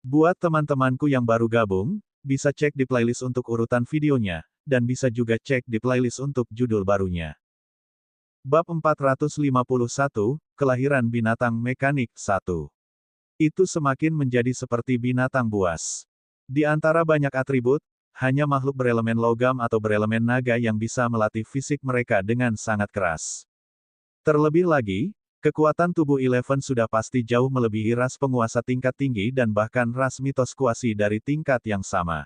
Buat teman-temanku yang baru gabung, bisa cek di playlist untuk urutan videonya, dan bisa juga cek di playlist untuk judul barunya. Bab 451, Kelahiran Binatang Mekanik 1. Itu semakin menjadi seperti binatang buas. Di antara banyak atribut, hanya makhluk berelemen logam atau berelemen naga yang bisa melatih fisik mereka dengan sangat keras. Terlebih lagi, kekuatan tubuh Eleven sudah pasti jauh melebihi ras penguasa tingkat tinggi dan bahkan ras mitos kuasi dari tingkat yang sama.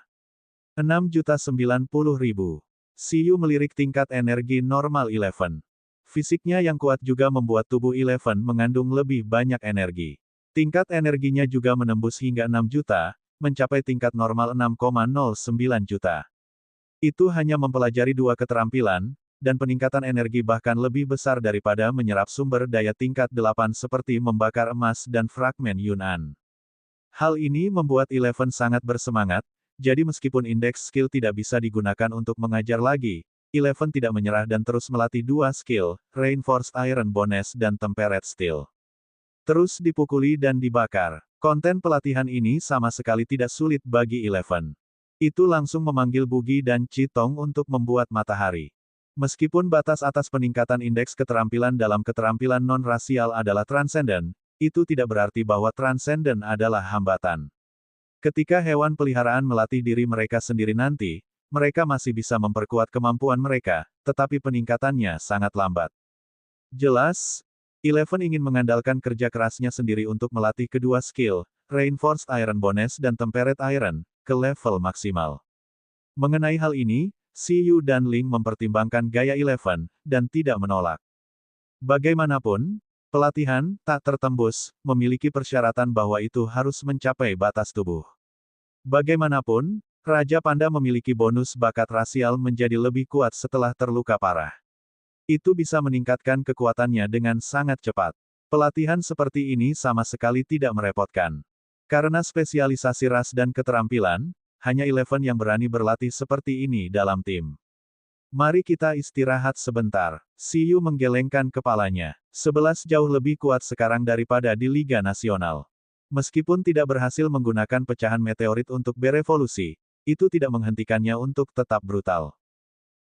6.090.000. Siyu melirik tingkat energi normal Eleven. Fisiknya yang kuat juga membuat tubuh Eleven mengandung lebih banyak energi. Tingkat energinya juga menembus hingga 6 juta, mencapai tingkat normal 6,09 juta. Itu hanya mempelajari dua keterampilan, dan peningkatan energi bahkan lebih besar daripada menyerap sumber daya tingkat 8 seperti membakar emas dan fragmen Yun'an. Hal ini membuat Eleven sangat bersemangat, jadi meskipun indeks skill tidak bisa digunakan untuk mengajar lagi, Eleven tidak menyerah dan terus melatih dua skill, Reinforced Iron Bonus dan Temperate Steel. Terus dipukuli dan dibakar. Konten pelatihan ini sama sekali tidak sulit bagi Eleven. Itu langsung memanggil Bugi dan Chitong untuk membuat matahari. Meskipun batas atas peningkatan indeks keterampilan dalam keterampilan non-rasial adalah transenden, itu tidak berarti bahwa transenden adalah hambatan. Ketika hewan peliharaan melatih diri mereka sendiri nanti, mereka masih bisa memperkuat kemampuan mereka, tetapi peningkatannya sangat lambat. Jelas, Eleven ingin mengandalkan kerja kerasnya sendiri untuk melatih kedua skill, Reinforced Iron Bonus dan Temperate Iron, ke level maksimal. Mengenai hal ini, Siyu dan Ling mempertimbangkan gaya Eleven, dan tidak menolak. Bagaimanapun, pelatihan, tak tertembus, memiliki persyaratan bahwa itu harus mencapai batas tubuh. Bagaimanapun, Raja Panda memiliki bonus bakat rasial menjadi lebih kuat setelah terluka parah. Itu bisa meningkatkan kekuatannya dengan sangat cepat. Pelatihan seperti ini sama sekali tidak merepotkan. Karena spesialisasi ras dan keterampilan, hanya Eleven yang berani berlatih seperti ini dalam tim. Mari kita istirahat sebentar. Siyu menggelengkan kepalanya. 11 jauh lebih kuat sekarang daripada di Liga Nasional. Meskipun tidak berhasil menggunakan pecahan meteorit untuk berevolusi, itu tidak menghentikannya untuk tetap brutal.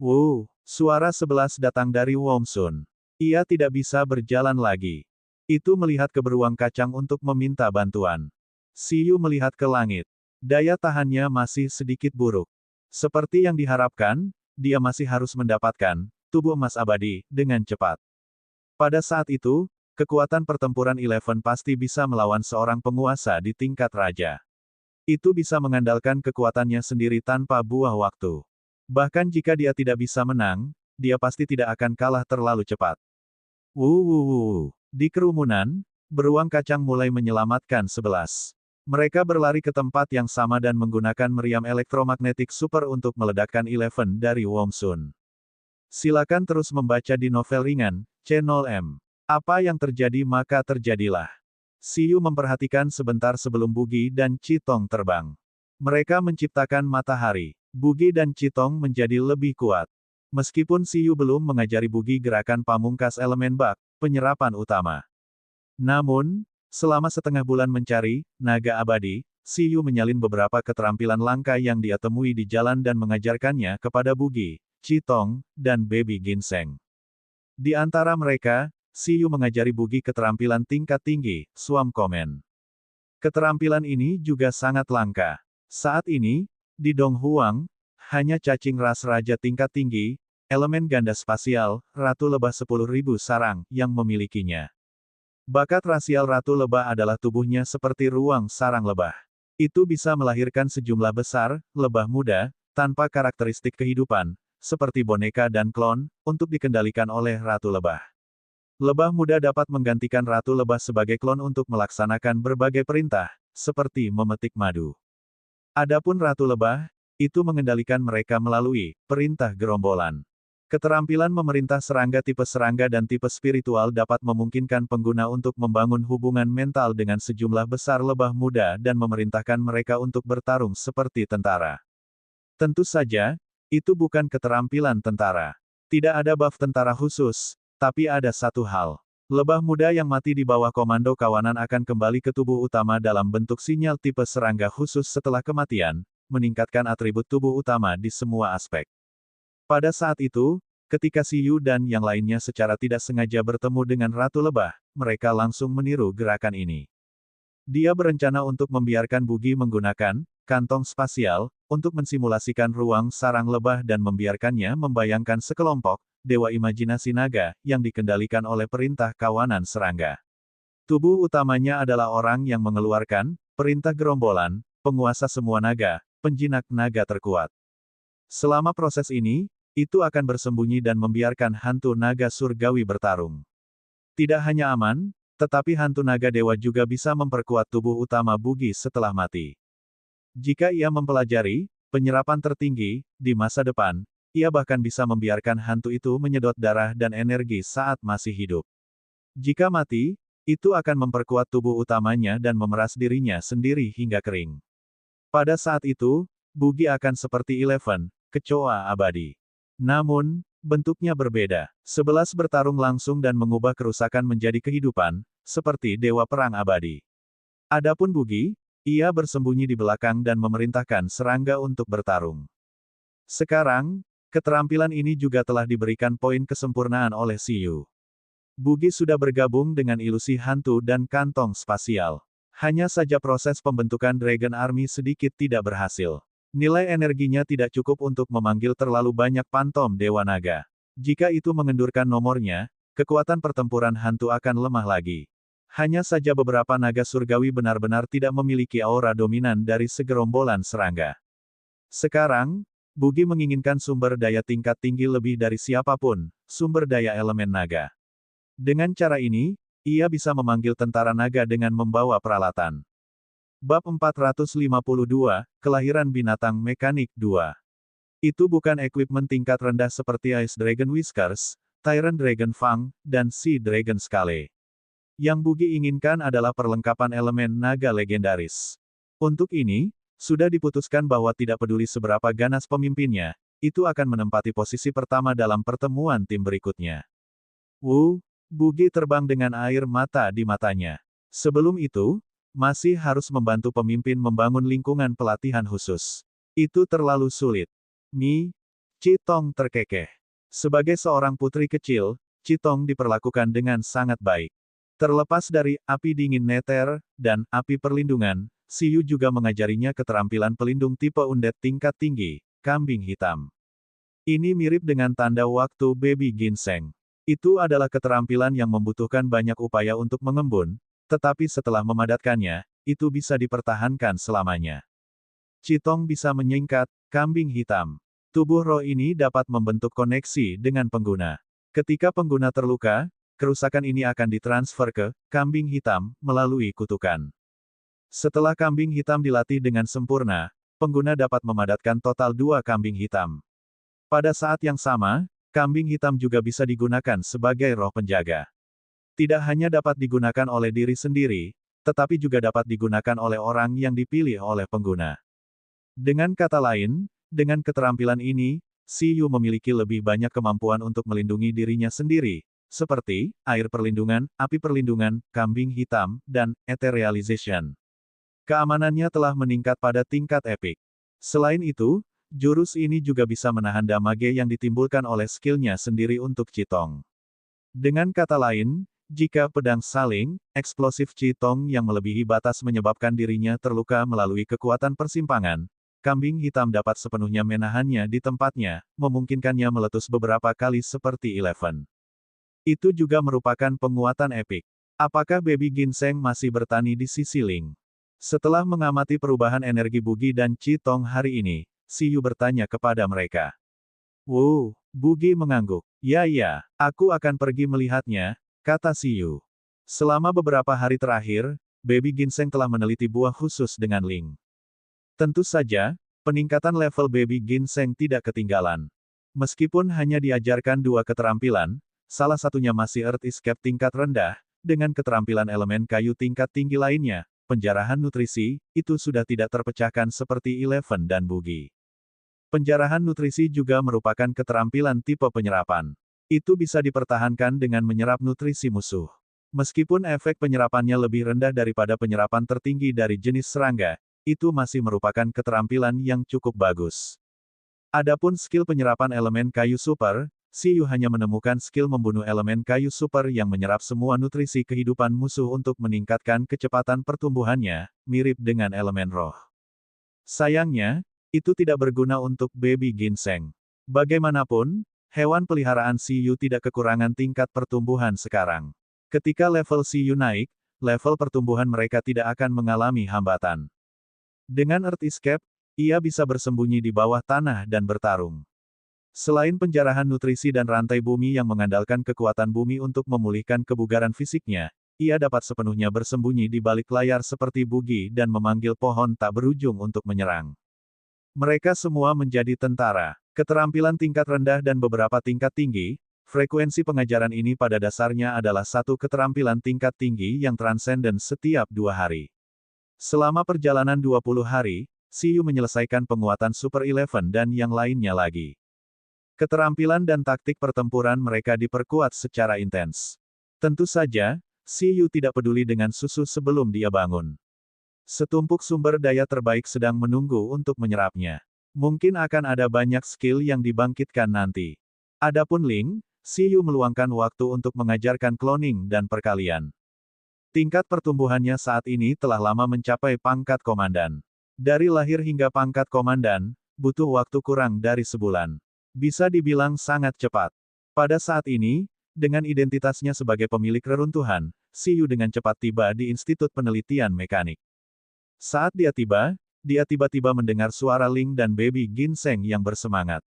Wow, suara 11 datang dari Wongsun. Ia tidak bisa berjalan lagi. Itu melihat ke beruang kacang untuk meminta bantuan. Siyu melihat ke langit. Daya tahannya masih sedikit buruk. Seperti yang diharapkan, dia masih harus mendapatkan tubuh emas abadi dengan cepat. Pada saat itu, kekuatan pertempuran Eleven pasti bisa melawan seorang penguasa di tingkat raja. Itu bisa mengandalkan kekuatannya sendiri tanpa buah waktu. Bahkan jika dia tidak bisa menang, dia pasti tidak akan kalah terlalu cepat. Di kerumunan, beruang kacang mulai menyelamatkan 11. Mereka berlari ke tempat yang sama dan menggunakan meriam elektromagnetik super untuk meledakkan Eleven dari Wongsun. Silakan terus membaca di novel ringan, Channel M. Apa yang terjadi maka terjadilah. Siyu memperhatikan sebentar sebelum Bugi dan Chitong terbang. Mereka menciptakan matahari. Bugi dan Chitong menjadi lebih kuat. Meskipun Siyu belum mengajari Bugi gerakan pamungkas elemen bak, penyerapan utama. Namun, selama setengah bulan mencari naga abadi, Siyu menyalin beberapa keterampilan langka yang dia temui di jalan dan mengajarkannya kepada Bugi, Chitong, dan Baby Ginseng. Di antara mereka, Siyu mengajari Bugi keterampilan tingkat tinggi, Swam Komen. Keterampilan ini juga sangat langka. Saat ini, di Donghuang, hanya cacing ras raja tingkat tinggi, elemen ganda spasial, Ratu Lebah 10.000 sarang, yang memilikinya. Bakat rasial Ratu Lebah adalah tubuhnya seperti ruang sarang lebah. Itu bisa melahirkan sejumlah besar, lebah muda, tanpa karakteristik kehidupan, seperti boneka dan klon, untuk dikendalikan oleh Ratu Lebah. Lebah muda dapat menggantikan Ratu Lebah sebagai klon untuk melaksanakan berbagai perintah, seperti memetik madu. Adapun Ratu Lebah, itu mengendalikan mereka melalui perintah gerombolan. Keterampilan memerintah serangga dan tipe spiritual dapat memungkinkan pengguna untuk membangun hubungan mental dengan sejumlah besar lebah muda dan memerintahkan mereka untuk bertarung seperti tentara. Tentu saja, itu bukan keterampilan tentara. Tidak ada buff tentara khusus, tapi ada satu hal. Lebah muda yang mati di bawah komando kawanan akan kembali ke tubuh utama dalam bentuk sinyal tipe serangga khusus setelah kematian, meningkatkan atribut tubuh utama di semua aspek. Pada saat itu, ketika Siyu dan yang lainnya secara tidak sengaja bertemu dengan Ratu Lebah, mereka langsung meniru gerakan ini. Dia berencana untuk membiarkan Bugi menggunakan kantong spasial untuk mensimulasikan ruang sarang lebah dan membiarkannya membayangkan sekelompok dewa imajinasi naga yang dikendalikan oleh perintah kawanan serangga. Tubuh utamanya adalah orang yang mengeluarkan perintah gerombolan, penguasa semua naga, penjinak naga terkuat. Selama proses ini, itu akan bersembunyi dan membiarkan hantu naga surgawi bertarung. Tidak hanya aman, tetapi hantu naga dewa juga bisa memperkuat tubuh utama Bugi setelah mati. Jika ia mempelajari penyerapan tertinggi di masa depan, ia bahkan bisa membiarkan hantu itu menyedot darah dan energi saat masih hidup. Jika mati, itu akan memperkuat tubuh utamanya dan memeras dirinya sendiri hingga kering. Pada saat itu, Bugi akan seperti Eleven, kecoa abadi. Namun, bentuknya berbeda. 11 bertarung langsung dan mengubah kerusakan menjadi kehidupan, seperti dewa perang abadi. Adapun Bugi, ia bersembunyi di belakang dan memerintahkan serangga untuk bertarung. Sekarang, keterampilan ini juga telah diberikan poin kesempurnaan oleh Siyu. Bugi sudah bergabung dengan ilusi hantu dan kantong spasial. Hanya saja proses pembentukan Dragon Army sedikit tidak berhasil. Nilai energinya tidak cukup untuk memanggil terlalu banyak pantom Dewa Naga. Jika itu mengendurkan nomornya, kekuatan pertempuran hantu akan lemah lagi. Hanya saja beberapa naga surgawi benar-benar tidak memiliki aura dominan dari segerombolan serangga. Sekarang, Bugi menginginkan sumber daya tingkat tinggi lebih dari siapapun, sumber daya elemen naga. Dengan cara ini, ia bisa memanggil tentara naga dengan membawa peralatan. Bab 452, Kelahiran Binatang Mekanik 2. Itu bukan equipment tingkat rendah seperti Ice Dragon Whiskers, Tyrant Dragon Fang, dan Sea Dragon Scale. Yang Bugi inginkan adalah perlengkapan elemen naga legendaris. Untuk ini, sudah diputuskan bahwa tidak peduli seberapa ganas pemimpinnya, itu akan menempati posisi pertama dalam pertemuan tim berikutnya. Bugi terbang dengan air mata di matanya. Sebelum itu, masih harus membantu pemimpin membangun lingkungan pelatihan khusus. Itu terlalu sulit. Chitong terkekeh. Sebagai seorang putri kecil, Chitong diperlakukan dengan sangat baik. Terlepas dari api dingin neter dan api perlindungan, Siyu juga mengajarinya keterampilan pelindung tipe undet tingkat tinggi, kambing hitam. Ini mirip dengan tanda waktu baby ginseng. Itu adalah keterampilan yang membutuhkan banyak upaya untuk mengembun, tetapi setelah memadatkannya, itu bisa dipertahankan selamanya. Chitong bisa menyingkat, kambing hitam. Tubuh roh ini dapat membentuk koneksi dengan pengguna. Ketika pengguna terluka, kerusakan ini akan ditransfer ke kambing hitam melalui kutukan. Setelah kambing hitam dilatih dengan sempurna, pengguna dapat memadatkan total 2 kambing hitam. Pada saat yang sama, kambing hitam juga bisa digunakan sebagai roh penjaga. Tidak hanya dapat digunakan oleh diri sendiri, tetapi juga dapat digunakan oleh orang yang dipilih oleh pengguna. Dengan kata lain, dengan keterampilan ini, Siyu memiliki lebih banyak kemampuan untuk melindungi dirinya sendiri, seperti air perlindungan, api perlindungan, kambing hitam, dan etherealization. Keamanannya telah meningkat pada tingkat epik. Selain itu, jurus ini juga bisa menahan damage yang ditimbulkan oleh skillnya sendiri untuk Chitong. Dengan kata lain, jika pedang saling, eksplosif Chitong yang melebihi batas menyebabkan dirinya terluka melalui kekuatan persimpangan, kambing hitam dapat sepenuhnya menahannya di tempatnya, memungkinkannya meletus beberapa kali seperti Eleven. Itu juga merupakan penguatan epik. Apakah Baby Ginseng masih bertani di sisi Ling? Setelah mengamati perubahan energi Bugi dan Chitong hari ini, Siyu bertanya kepada mereka. Bugi mengangguk. Ya, aku akan pergi melihatnya, kata Siyu. Selama beberapa hari terakhir, Baby Ginseng telah meneliti buah khusus dengan Ling. Tentu saja, peningkatan level Baby Ginseng tidak ketinggalan. Meskipun hanya diajarkan 2 keterampilan, salah satunya masih Earth Escape tingkat rendah, dengan keterampilan elemen kayu tingkat tinggi lainnya, penjarahan nutrisi, itu sudah tidak terpecahkan seperti Eleven dan Bugi. Penjarahan nutrisi juga merupakan keterampilan tipe penyerapan. Itu bisa dipertahankan dengan menyerap nutrisi musuh. Meskipun efek penyerapannya lebih rendah daripada penyerapan tertinggi dari jenis serangga, itu masih merupakan keterampilan yang cukup bagus. Adapun skill penyerapan elemen kayu super, Siyu hanya menemukan skill membunuh elemen kayu super yang menyerap semua nutrisi kehidupan musuh untuk meningkatkan kecepatan pertumbuhannya, mirip dengan elemen roh. Sayangnya, itu tidak berguna untuk baby ginseng. Bagaimanapun, hewan peliharaan Siyu tidak kekurangan tingkat pertumbuhan sekarang. Ketika level Siyu naik, level pertumbuhan mereka tidak akan mengalami hambatan. Dengan Earth Escape, ia bisa bersembunyi di bawah tanah dan bertarung. Selain penjarahan nutrisi dan rantai bumi yang mengandalkan kekuatan bumi untuk memulihkan kebugaran fisiknya, ia dapat sepenuhnya bersembunyi di balik layar seperti bugi dan memanggil pohon tak berujung untuk menyerang. Mereka semua menjadi tentara. Keterampilan tingkat rendah dan beberapa tingkat tinggi, frekuensi pengajaran ini pada dasarnya adalah satu keterampilan tingkat tinggi yang transenden setiap 2 hari. Selama perjalanan 20 hari, Siyu menyelesaikan penguatan Super Eleven dan yang lainnya lagi. Keterampilan dan taktik pertempuran mereka diperkuat secara intens. Tentu saja, Siyu tidak peduli dengan susu sebelum dia bangun. Setumpuk sumber daya terbaik sedang menunggu untuk menyerapnya. Mungkin akan ada banyak skill yang dibangkitkan nanti. Adapun Ling, Siyu meluangkan waktu untuk mengajarkan cloning dan perkalian. Tingkat pertumbuhannya saat ini telah lama mencapai pangkat komandan. Dari lahir hingga pangkat komandan, butuh waktu kurang dari sebulan. Bisa dibilang sangat cepat. Pada saat ini, dengan identitasnya sebagai pemilik reruntuhan, Siyu dengan cepat tiba di Institut Penelitian Mekanik. Saat dia tiba-tiba mendengar suara Ling dan baby ginseng yang bersemangat.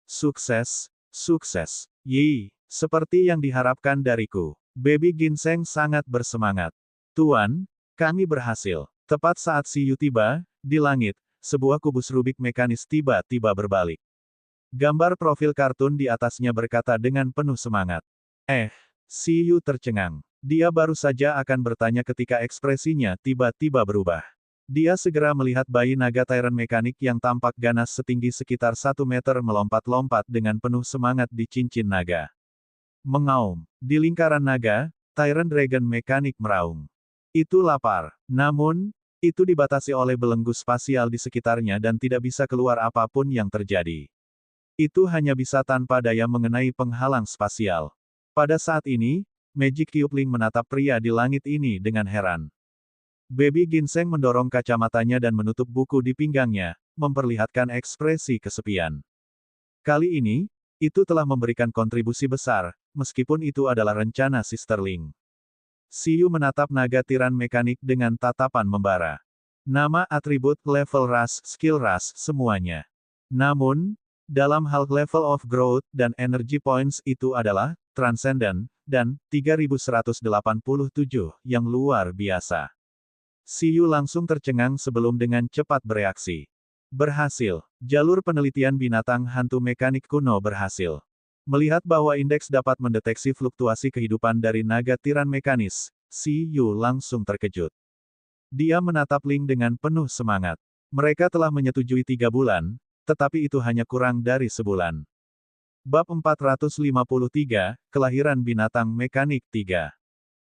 Sukses, sukses. Yi, seperti yang diharapkan dariku. Baby ginseng sangat bersemangat. Tuan, kami berhasil. Tepat saat Siyu tiba, di langit, sebuah kubus Rubik mekanis tiba-tiba berbalik. Gambar profil kartun di atasnya berkata dengan penuh semangat. Siyu tercengang. Dia baru saja akan bertanya ketika ekspresinya tiba-tiba berubah. Dia segera melihat bayi naga Tyrant mekanik yang tampak ganas setinggi sekitar 1 meter melompat-lompat dengan penuh semangat di cincin naga. Mengaum. Di lingkaran naga, Tyrant Dragon mekanik meraung. Itu lapar. Namun, itu dibatasi oleh belenggu spasial di sekitarnya dan tidak bisa keluar apapun yang terjadi. Itu hanya bisa tanpa daya mengenai penghalang spasial. Pada saat ini, Magic Cube Ling menatap pria di langit ini dengan heran. Baby ginseng mendorong kacamatanya dan menutup buku di pinggangnya, memperlihatkan ekspresi kesepian. Kali ini, itu telah memberikan kontribusi besar, meskipun itu adalah rencana Sister Ling. Siyu menatap naga tiran mekanik dengan tatapan membara. Nama, atribut, level ras, skill ras, semuanya. Namun, dalam hal level of growth dan energy points itu adalah transcendent dan 3187 yang luar biasa. Siyu langsung tercengang sebelum dengan cepat bereaksi. Berhasil. Jalur penelitian binatang hantu mekanik kuno berhasil. Melihat bahwa indeks dapat mendeteksi fluktuasi kehidupan dari naga tiran mekanis, Siyu langsung terkejut. Dia menatap Ling dengan penuh semangat. Mereka telah menyetujui 3 bulan, tetapi itu hanya kurang dari sebulan. Bab 453, Kelahiran Binatang Mekanik 3.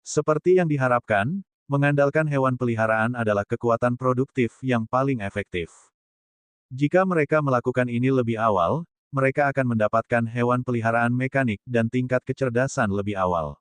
Seperti yang diharapkan, mengandalkan hewan peliharaan adalah kekuatan produktif yang paling efektif. Jika mereka melakukan ini lebih awal, mereka akan mendapatkan hewan peliharaan mekanik dan tingkat kecerdasan lebih awal.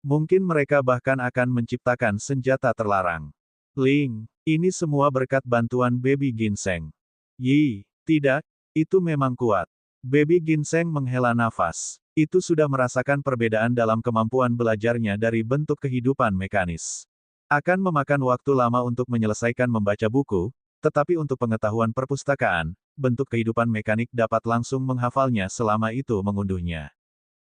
Mungkin mereka bahkan akan menciptakan senjata terlarang. Ling, ini semua berkat bantuan baby ginseng. Yi, tidak, itu memang kuat. Baby ginseng menghela nafas. Itu sudah merasakan perbedaan dalam kemampuan belajarnya dari bentuk kehidupan mekanis. Akan memakan waktu lama untuk menyelesaikan membaca buku, tetapi untuk pengetahuan perpustakaan, bentuk kehidupan mekanik dapat langsung menghafalnya selama itu mengunduhnya.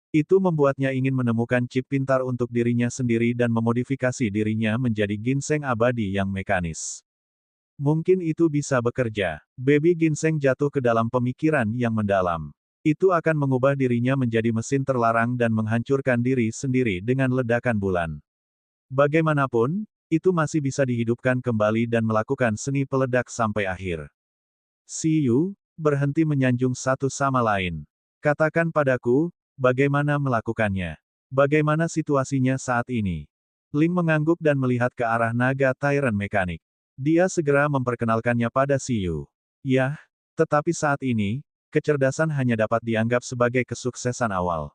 Itu membuatnya ingin menemukan chip pintar untuk dirinya sendiri dan memodifikasi dirinya menjadi ginseng abadi yang mekanis. Mungkin itu bisa bekerja. Baby ginseng jatuh ke dalam pemikiran yang mendalam. Itu akan mengubah dirinya menjadi mesin terlarang dan menghancurkan diri sendiri dengan ledakan bulan. Bagaimanapun, itu masih bisa dihidupkan kembali dan melakukan seni peledak sampai akhir. Siyu, berhenti menyanjung satu sama lain. Katakan padaku, bagaimana melakukannya. Bagaimana situasinya saat ini? Ling mengangguk dan melihat ke arah naga Tyrant Mekanik. Dia segera memperkenalkannya pada Siyu. Yah, tetapi saat ini, kecerdasan hanya dapat dianggap sebagai kesuksesan awal.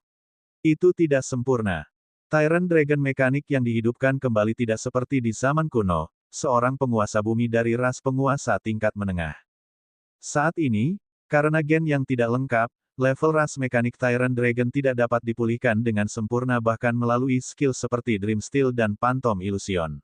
Itu tidak sempurna. Tyrant Dragon Mekanik yang dihidupkan kembali tidak seperti di zaman kuno, seorang penguasa bumi dari ras penguasa tingkat menengah. Saat ini, karena gen yang tidak lengkap, level ras mekanik Tyrant Dragon tidak dapat dipulihkan dengan sempurna bahkan melalui skill seperti Dream Steel dan Phantom Illusion.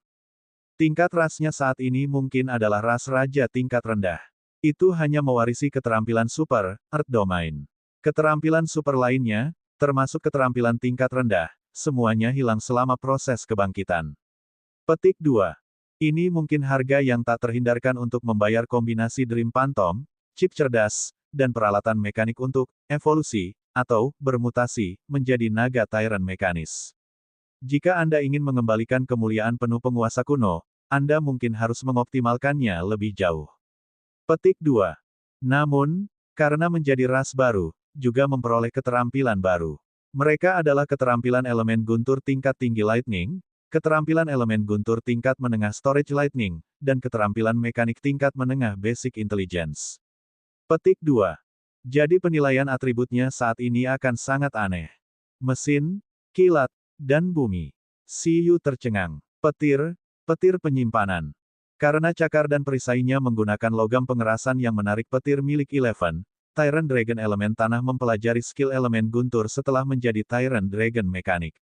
Tingkat rasnya saat ini mungkin adalah ras raja tingkat rendah. Itu hanya mewarisi keterampilan super, Earth Domain. Keterampilan super lainnya, termasuk keterampilan tingkat rendah, semuanya hilang selama proses kebangkitan. Petik 2. Ini mungkin harga yang tak terhindarkan untuk membayar kombinasi Dream Phantom, chip cerdas, dan peralatan mekanik untuk evolusi, atau bermutasi, menjadi naga Tyrant mekanis. Jika Anda ingin mengembalikan kemuliaan penuh penguasa kuno, Anda mungkin harus mengoptimalkannya lebih jauh. Petik 2. Namun, karena menjadi ras baru, juga memperoleh keterampilan baru. Mereka adalah keterampilan elemen guntur tingkat tinggi Lightning, keterampilan elemen guntur tingkat menengah Storage Lightning, dan keterampilan mekanik tingkat menengah Basic Intelligence. Petik 2. Jadi penilaian atributnya saat ini akan sangat aneh. Mesin, kilat, dan bumi. Siyu tercengang. Petir, petir penyimpanan. Karena cakar dan perisainya menggunakan logam pengerasan yang menarik petir milik Eleven, Tyrant Dragon elemen tanah mempelajari skill elemen guntur setelah menjadi Tyrant Dragon mekanik.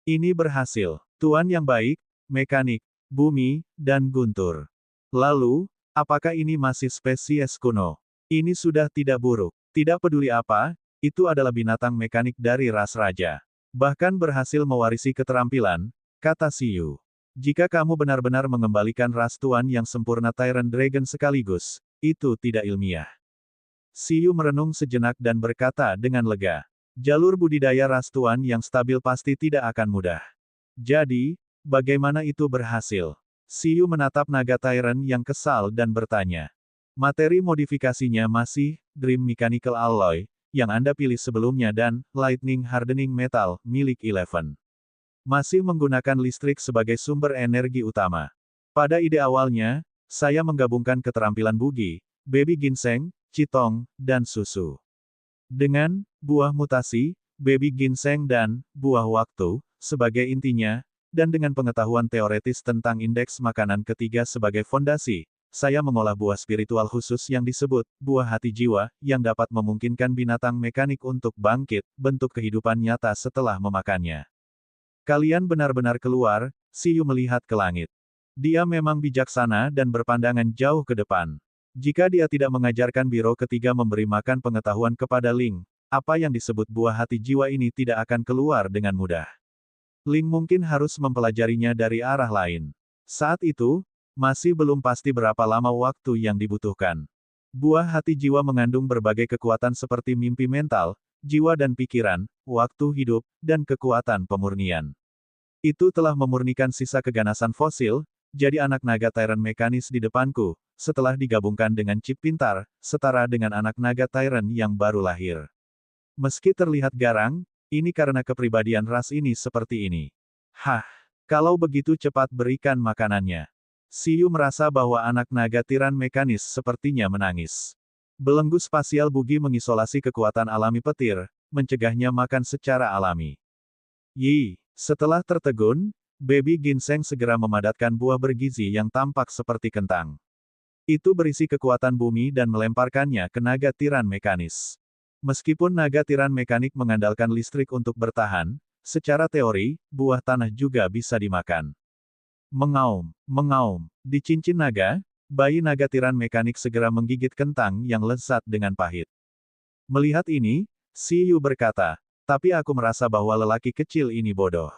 Ini berhasil. Tuan yang baik, mekanik, bumi, dan guntur. Lalu, apakah ini masih spesies kuno? Ini sudah tidak buruk. Tidak peduli apa, itu adalah binatang mekanik dari ras raja. Bahkan berhasil mewarisi keterampilan, kata Siyu. Jika kamu benar-benar mengembalikan ras tuan yang sempurna Tyrant Dragon sekaligus, itu tidak ilmiah. Siyu merenung sejenak dan berkata dengan lega. Jalur budidaya ras tuan yang stabil pasti tidak akan mudah. Jadi, bagaimana itu berhasil? Siyu menatap naga Tyrant yang kesal dan bertanya. Materi modifikasinya masih Dream Mechanical Alloy, yang Anda pilih sebelumnya dan Lightning Hardening Metal, milik Eleven. Masih menggunakan listrik sebagai sumber energi utama. Pada ide awalnya, saya menggabungkan keterampilan bugi, baby ginseng, Citong, dan susu. Dengan buah mutasi, baby ginseng dan buah waktu, sebagai intinya, dan dengan pengetahuan teoretis tentang indeks makanan ketiga sebagai fondasi, saya mengolah buah spiritual khusus yang disebut buah hati jiwa, yang dapat memungkinkan binatang mekanik untuk bangkit, bentuk kehidupan nyata setelah memakannya. Kalian benar-benar keluar, Siyu melihat ke langit. Dia memang bijaksana dan berpandangan jauh ke depan. Jika dia tidak mengajarkan biro ketiga memberi makan pengetahuan kepada Ling, apa yang disebut buah hati jiwa ini tidak akan keluar dengan mudah. Ling mungkin harus mempelajarinya dari arah lain. Saat itu, masih belum pasti berapa lama waktu yang dibutuhkan. Buah hati jiwa mengandung berbagai kekuatan seperti mimpi mental, jiwa dan pikiran, waktu hidup, dan kekuatan pemurnian. Itu telah memurnikan sisa keganasan fosil, jadi anak naga Tyrant mekanis di depanku, setelah digabungkan dengan chip pintar, setara dengan anak naga Tyrant yang baru lahir. Meski terlihat garang, ini karena kepribadian ras ini seperti ini. Hah, kalau begitu cepat berikan makanannya. Siyu merasa bahwa anak naga tiran mekanis sepertinya menangis. Belenggu spasial bugi mengisolasi kekuatan alami petir, mencegahnya makan secara alami. Setelah tertegun, baby ginseng segera memadatkan buah bergizi yang tampak seperti kentang. Itu berisi kekuatan bumi dan melemparkannya ke naga tiran mekanis. Meskipun naga tiran mekanik mengandalkan listrik untuk bertahan, secara teori, buah tanah juga bisa dimakan. Mengaum, mengaum. Di cincin naga, bayi naga tiran mekanik segera menggigit kentang yang lezat dengan pahit. Melihat ini, Siyu berkata, tapi aku merasa bahwa lelaki kecil ini bodoh.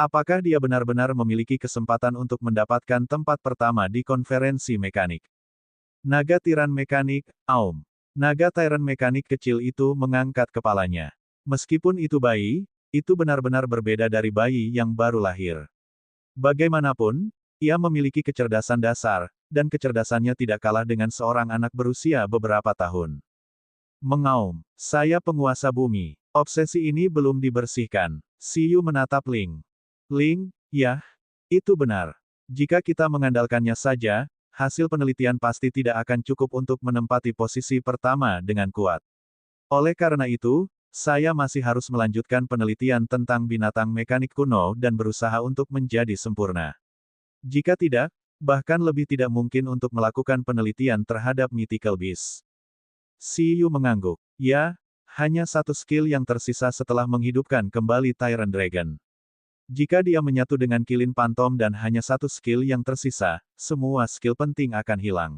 Apakah dia benar-benar memiliki kesempatan untuk mendapatkan tempat pertama di konferensi mekanik? Naga tiran mekanik, aum. Naga tiran mekanik kecil itu mengangkat kepalanya. Meskipun itu bayi, itu benar-benar berbeda dari bayi yang baru lahir. Bagaimanapun, ia memiliki kecerdasan dasar, dan kecerdasannya tidak kalah dengan seorang anak berusia beberapa tahun. Mengaum, saya penguasa bumi. Obsesi ini belum dibersihkan. Xiyu menatap Ling. Ling, ya, itu benar. Jika kita mengandalkannya saja, hasil penelitian pasti tidak akan cukup untuk menempati posisi pertama dengan kuat. Oleh karena itu, saya masih harus melanjutkan penelitian tentang binatang mekanik kuno dan berusaha untuk menjadi sempurna. Jika tidak, bahkan lebih tidak mungkin untuk melakukan penelitian terhadap mythical beast. Xiyu mengangguk. Ya, hanya satu skill yang tersisa setelah menghidupkan kembali Tyrant Dragon. Jika dia menyatu dengan kilin pantom dan hanya satu skill yang tersisa, semua skill penting akan hilang.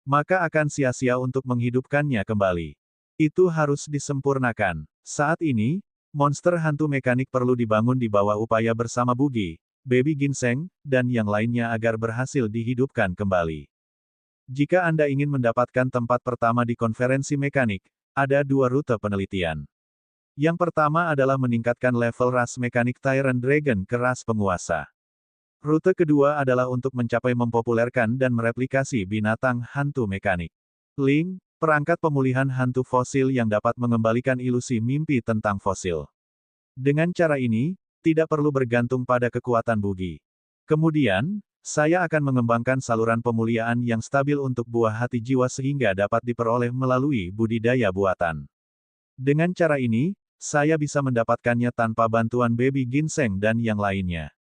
Maka akan sia-sia untuk menghidupkannya kembali. Itu harus disempurnakan. Saat ini, monster hantu mekanik perlu dibangun di bawah upaya bersama Bugi, Baby Ginseng, dan yang lainnya agar berhasil dihidupkan kembali. Jika Anda ingin mendapatkan tempat pertama di konferensi mekanik, ada dua rute penelitian. Yang pertama adalah meningkatkan level ras mekanik Tyrant Dragon ke ras penguasa. Rute kedua adalah untuk mencapai mempopulerkan dan mereplikasi binatang hantu mekanik. Ling, perangkat pemulihan hantu fosil yang dapat mengembalikan ilusi mimpi tentang fosil. Dengan cara ini, tidak perlu bergantung pada kekuatan Bugi. Kemudian, saya akan mengembangkan saluran pemulihan yang stabil untuk buah hati jiwa sehingga dapat diperoleh melalui budidaya buatan. Dengan cara ini, saya bisa mendapatkannya tanpa bantuan Baby Ginseng dan yang lainnya.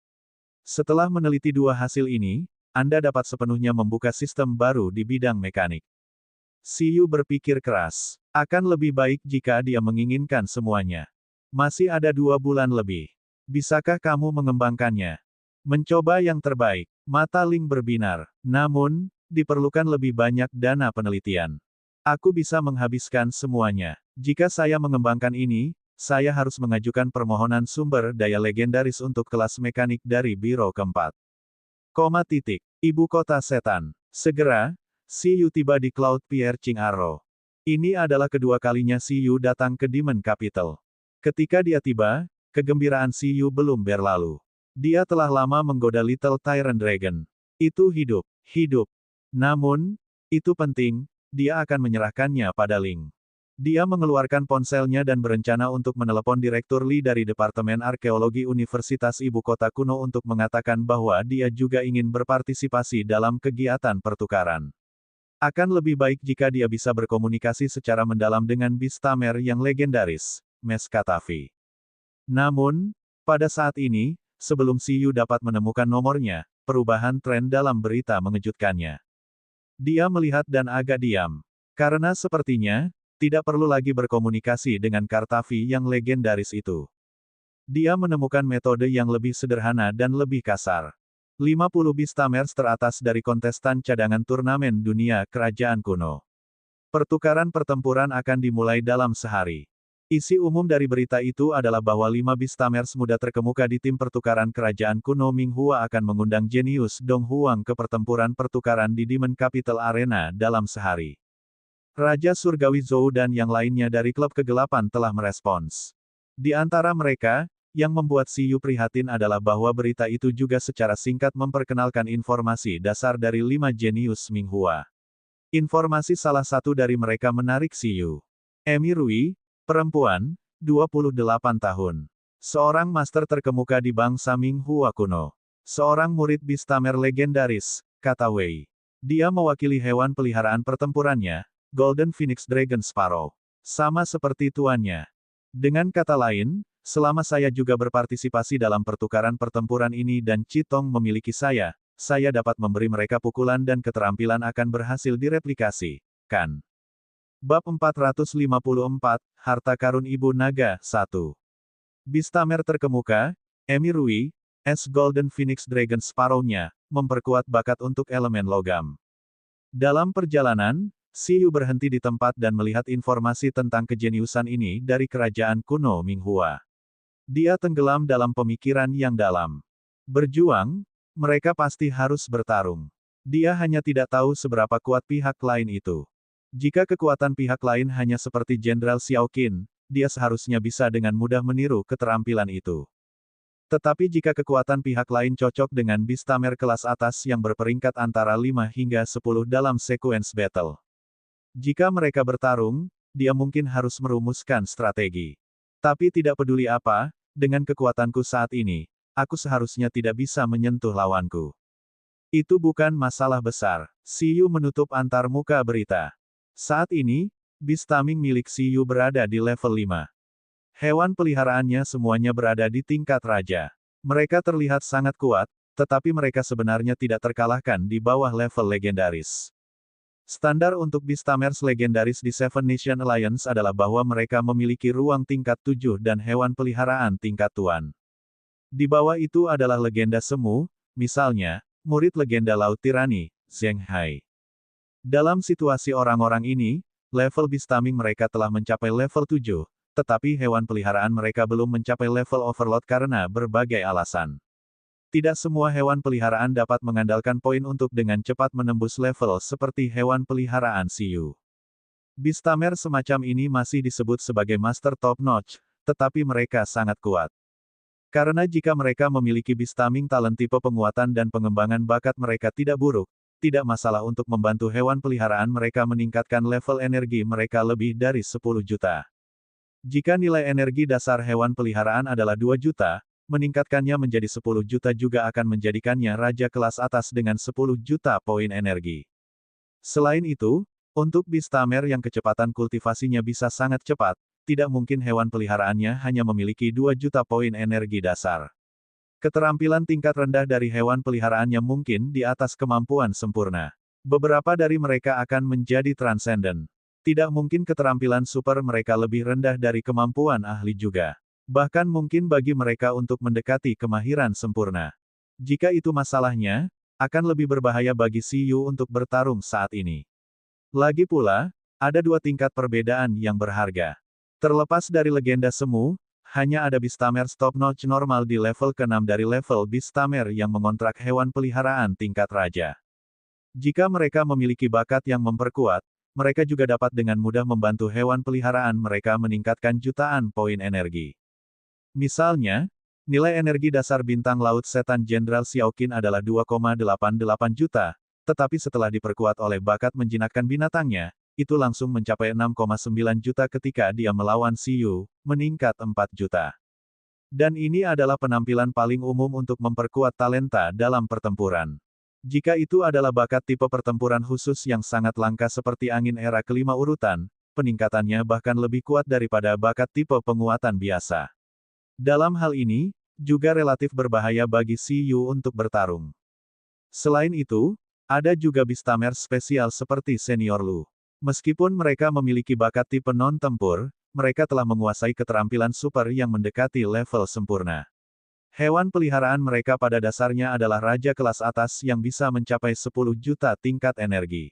Setelah meneliti dua hasil ini, Anda dapat sepenuhnya membuka sistem baru di bidang mekanik. Xiyu berpikir keras. Akan lebih baik jika dia menginginkan semuanya. Masih ada 2 bulan lebih. Bisakah kamu mengembangkannya? Mencoba yang terbaik. Mata Ling berbinar. Namun, diperlukan lebih banyak dana penelitian. Aku bisa menghabiskan semuanya. Jika saya mengembangkan ini, saya harus mengajukan permohonan sumber daya legendaris untuk kelas mekanik dari Biro keempat. Ibu kota setan. Segera, Xiyu tiba di Cloud Pierre Ching Arrow. Ini adalah kedua kalinya Xiyu datang ke Demon Capital. Ketika dia tiba, kegembiraan Xiyu belum berlalu. Dia telah lama menggoda Little Tyrant Dragon. Itu hidup. Namun, itu penting, dia akan menyerahkannya pada Ling. Dia mengeluarkan ponselnya dan berencana untuk menelepon Direktur Li dari Departemen Arkeologi Universitas Ibu Kota Kuno untuk mengatakan bahwa dia juga ingin berpartisipasi dalam kegiatan pertukaran. Akan lebih baik jika dia bisa berkomunikasi secara mendalam dengan Bistamer yang legendaris, Meskatavi. Namun, pada saat ini, sebelum Xiyu dapat menemukan nomornya, perubahan tren dalam berita mengejutkannya. Dia melihat dan agak diam. Karena sepertinya, tidak perlu lagi berkomunikasi dengan Kartavi yang legendaris itu. Dia menemukan metode yang lebih sederhana dan lebih kasar. 50 Bistamers teratas dari kontestan cadangan turnamen dunia kerajaan kuno. Pertukaran pertempuran akan dimulai dalam sehari. Isi umum dari berita itu adalah bahwa 5 Bistamers muda terkemuka di tim pertukaran kerajaan kuno Minghua akan mengundang jenius Dong Huang ke pertempuran pertukaran di Demon Capital Arena dalam sehari. Raja Surgawi Zhou dan yang lainnya dari klub kegelapan telah merespons. Di antara mereka, yang membuat Xiyu prihatin adalah bahwa berita itu juga secara singkat memperkenalkan informasi dasar dari 5 jenius Minghua. Informasi salah satu dari mereka menarik Xiyu. Emi Rui, perempuan, 28 tahun. Seorang master terkemuka di bangsa Minghua kuno. Seorang murid Bistamer legendaris, kata Wei. Dia mewakili hewan peliharaan pertempurannya, Golden Phoenix Dragon Sparrow. Sama seperti tuannya. Dengan kata lain, selama saya juga berpartisipasi dalam pertukaran pertempuran ini dan Chitong memiliki saya dapat memberi mereka pukulan dan keterampilan akan berhasil direplikasi, kan? Bab 454, Harta Karun Ibu Naga, 1. Bistamer terkemuka, Emi Rui, S Golden Phoenix Dragon Sparrow-nya, memperkuat bakat untuk elemen logam. Dalam perjalanan, Xiyu berhenti di tempat dan melihat informasi tentang kejeniusan ini dari kerajaan kuno Minghua. Dia tenggelam dalam pemikiran yang dalam. Berjuang, mereka pasti harus bertarung. Dia hanya tidak tahu seberapa kuat pihak lain itu. Jika kekuatan pihak lain hanya seperti Jenderal Xiao Qin, dia seharusnya bisa dengan mudah meniru keterampilan itu. Tetapi jika kekuatan pihak lain cocok dengan Bistamer kelas atas yang berperingkat antara 5 hingga 10 dalam sequence battle. Jika mereka bertarung, dia mungkin harus merumuskan strategi. Tapi tidak peduli apa, dengan kekuatanku saat ini, aku seharusnya tidak bisa menyentuh lawanku. Itu bukan masalah besar. Siyu menutup antarmuka berita. Saat ini, bis taming milik Siyu berada di level 5. Hewan peliharaannya semuanya berada di tingkat raja. Mereka terlihat sangat kuat, tetapi mereka sebenarnya tidak terkalahkan di bawah level legendaris. Standar untuk Beastamers legendaris di Seven Nation Alliance adalah bahwa mereka memiliki ruang tingkat 7 dan hewan peliharaan tingkat tuan. Di bawah itu adalah legenda semu, misalnya, murid legenda Laut Tirani, Zheng Hai. Dalam situasi orang-orang ini, level Beastaming mereka telah mencapai level 7, tetapi hewan peliharaan mereka belum mencapai level Overlord karena berbagai alasan. Tidak semua hewan peliharaan dapat mengandalkan poin untuk dengan cepat menembus level seperti hewan peliharaan Siyu. Beastamer semacam ini masih disebut sebagai Master Top Notch, tetapi mereka sangat kuat. Karena jika mereka memiliki Beastaming talent tipe penguatan dan pengembangan bakat mereka tidak buruk, tidak masalah untuk membantu hewan peliharaan mereka meningkatkan level energi mereka lebih dari 10 juta. Jika nilai energi dasar hewan peliharaan adalah 2 juta, meningkatkannya menjadi 10 juta juga akan menjadikannya raja kelas atas dengan 10 juta poin energi. Selain itu, untuk Beastamer yang kecepatan kultivasinya bisa sangat cepat, tidak mungkin hewan peliharaannya hanya memiliki 2 juta poin energi dasar. Keterampilan tingkat rendah dari hewan peliharaannya mungkin di atas kemampuan sempurna. Beberapa dari mereka akan menjadi transenden. Tidak mungkin keterampilan super mereka lebih rendah dari kemampuan ahli juga. Bahkan mungkin bagi mereka untuk mendekati kemahiran sempurna. Jika itu masalahnya, akan lebih berbahaya bagi Siyu untuk bertarung saat ini. Lagi pula, ada 2 tingkat perbedaan yang berharga. Terlepas dari legenda semu, hanya ada Beastamers top notch normal di level ke-6 dari level Beastamer yang mengontrak hewan peliharaan tingkat raja. Jika mereka memiliki bakat yang memperkuat, mereka juga dapat dengan mudah membantu hewan peliharaan mereka meningkatkan jutaan poin energi. Misalnya, nilai energi dasar bintang laut setan Jenderal Xiaoqin adalah 2,88 juta, tetapi setelah diperkuat oleh bakat menjinakkan binatangnya, itu langsung mencapai 6,9 juta ketika dia melawan Siyu, meningkat 4 juta. Dan ini adalah penampilan paling umum untuk memperkuat talenta dalam pertempuran. Jika itu adalah bakat tipe pertempuran khusus yang sangat langka seperti angin era kelima urutan, peningkatannya bahkan lebih kuat daripada bakat tipe penguatan biasa. Dalam hal ini, juga relatif berbahaya bagi Siyu untuk bertarung. Selain itu, ada juga Beastamers spesial seperti Senior Lu. Meskipun mereka memiliki bakat tipe non-tempur, mereka telah menguasai keterampilan super yang mendekati level sempurna. Hewan peliharaan mereka pada dasarnya adalah raja kelas atas yang bisa mencapai 10 juta tingkat energi.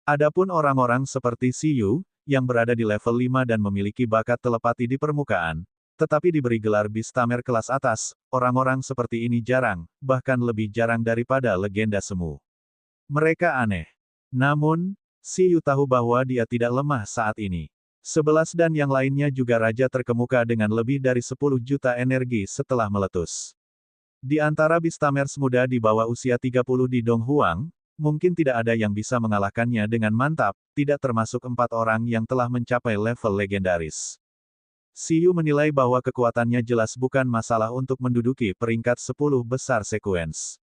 Adapun orang-orang seperti Siyu, yang berada di level 5 dan memiliki bakat telepati di permukaan, tetapi diberi gelar Beastamer kelas atas, orang-orang seperti ini jarang, bahkan lebih jarang daripada legenda semu. Mereka aneh. Namun, Siyu tahu bahwa dia tidak lemah saat ini. 11 dan yang lainnya juga raja terkemuka dengan lebih dari 10 juta energi setelah meletus. Di antara Beastamers muda di bawah usia 30 di Donghuang, mungkin tidak ada yang bisa mengalahkannya dengan mantap, tidak termasuk 4 orang yang telah mencapai level legendaris. Siyu menilai bahwa kekuatannya jelas bukan masalah untuk menduduki peringkat 10 besar sekuens.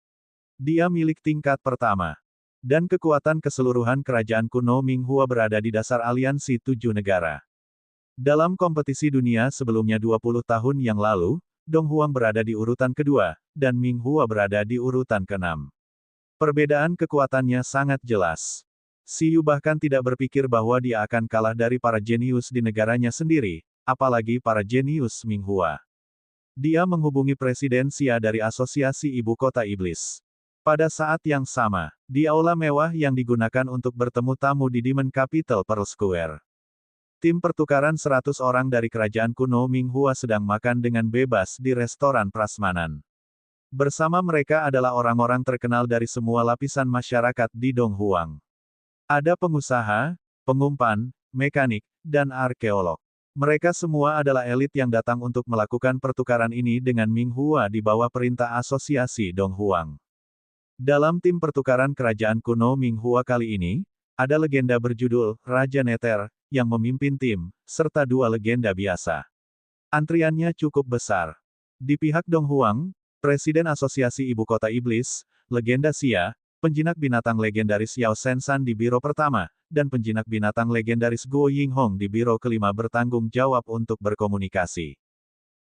Dia milik tingkat pertama. Dan kekuatan keseluruhan kerajaan kuno Minghua berada di dasar aliansi 7 negara. Dalam kompetisi dunia sebelumnya 20 tahun yang lalu, Donghuang berada di urutan kedua, dan Minghua berada di urutan ke-6. Perbedaan kekuatannya sangat jelas. Siyu bahkan tidak berpikir bahwa dia akan kalah dari para jenius di negaranya sendiri, apalagi para jenius Minghua. Dia menghubungi Presiden Xia dari Asosiasi Ibu Kota Iblis. Pada saat yang sama, di aula mewah yang digunakan untuk bertemu tamu di Demon Capital Pearl Square. Tim pertukaran 100 orang dari kerajaan kuno Minghua sedang makan dengan bebas di restoran prasmanan. Bersama mereka adalah orang-orang terkenal dari semua lapisan masyarakat di Donghuang. Ada pengusaha, pengumpan, mekanik, dan arkeolog. Mereka semua adalah elit yang datang untuk melakukan pertukaran ini dengan Minghua di bawah perintah Asosiasi Donghuang. Dalam tim pertukaran kerajaan kuno Minghua kali ini, ada legenda berjudul Raja Neter, yang memimpin tim, serta 2 legenda biasa. Antriannya cukup besar. Di pihak Dong Huang, Presiden Asosiasi Ibu Kota Iblis, legenda Xia, penjinak binatang legendaris Yao Sensan di Biro Pertama, dan penjinak binatang legendaris Guo Yinghong di Biro Kelima bertanggung jawab untuk berkomunikasi.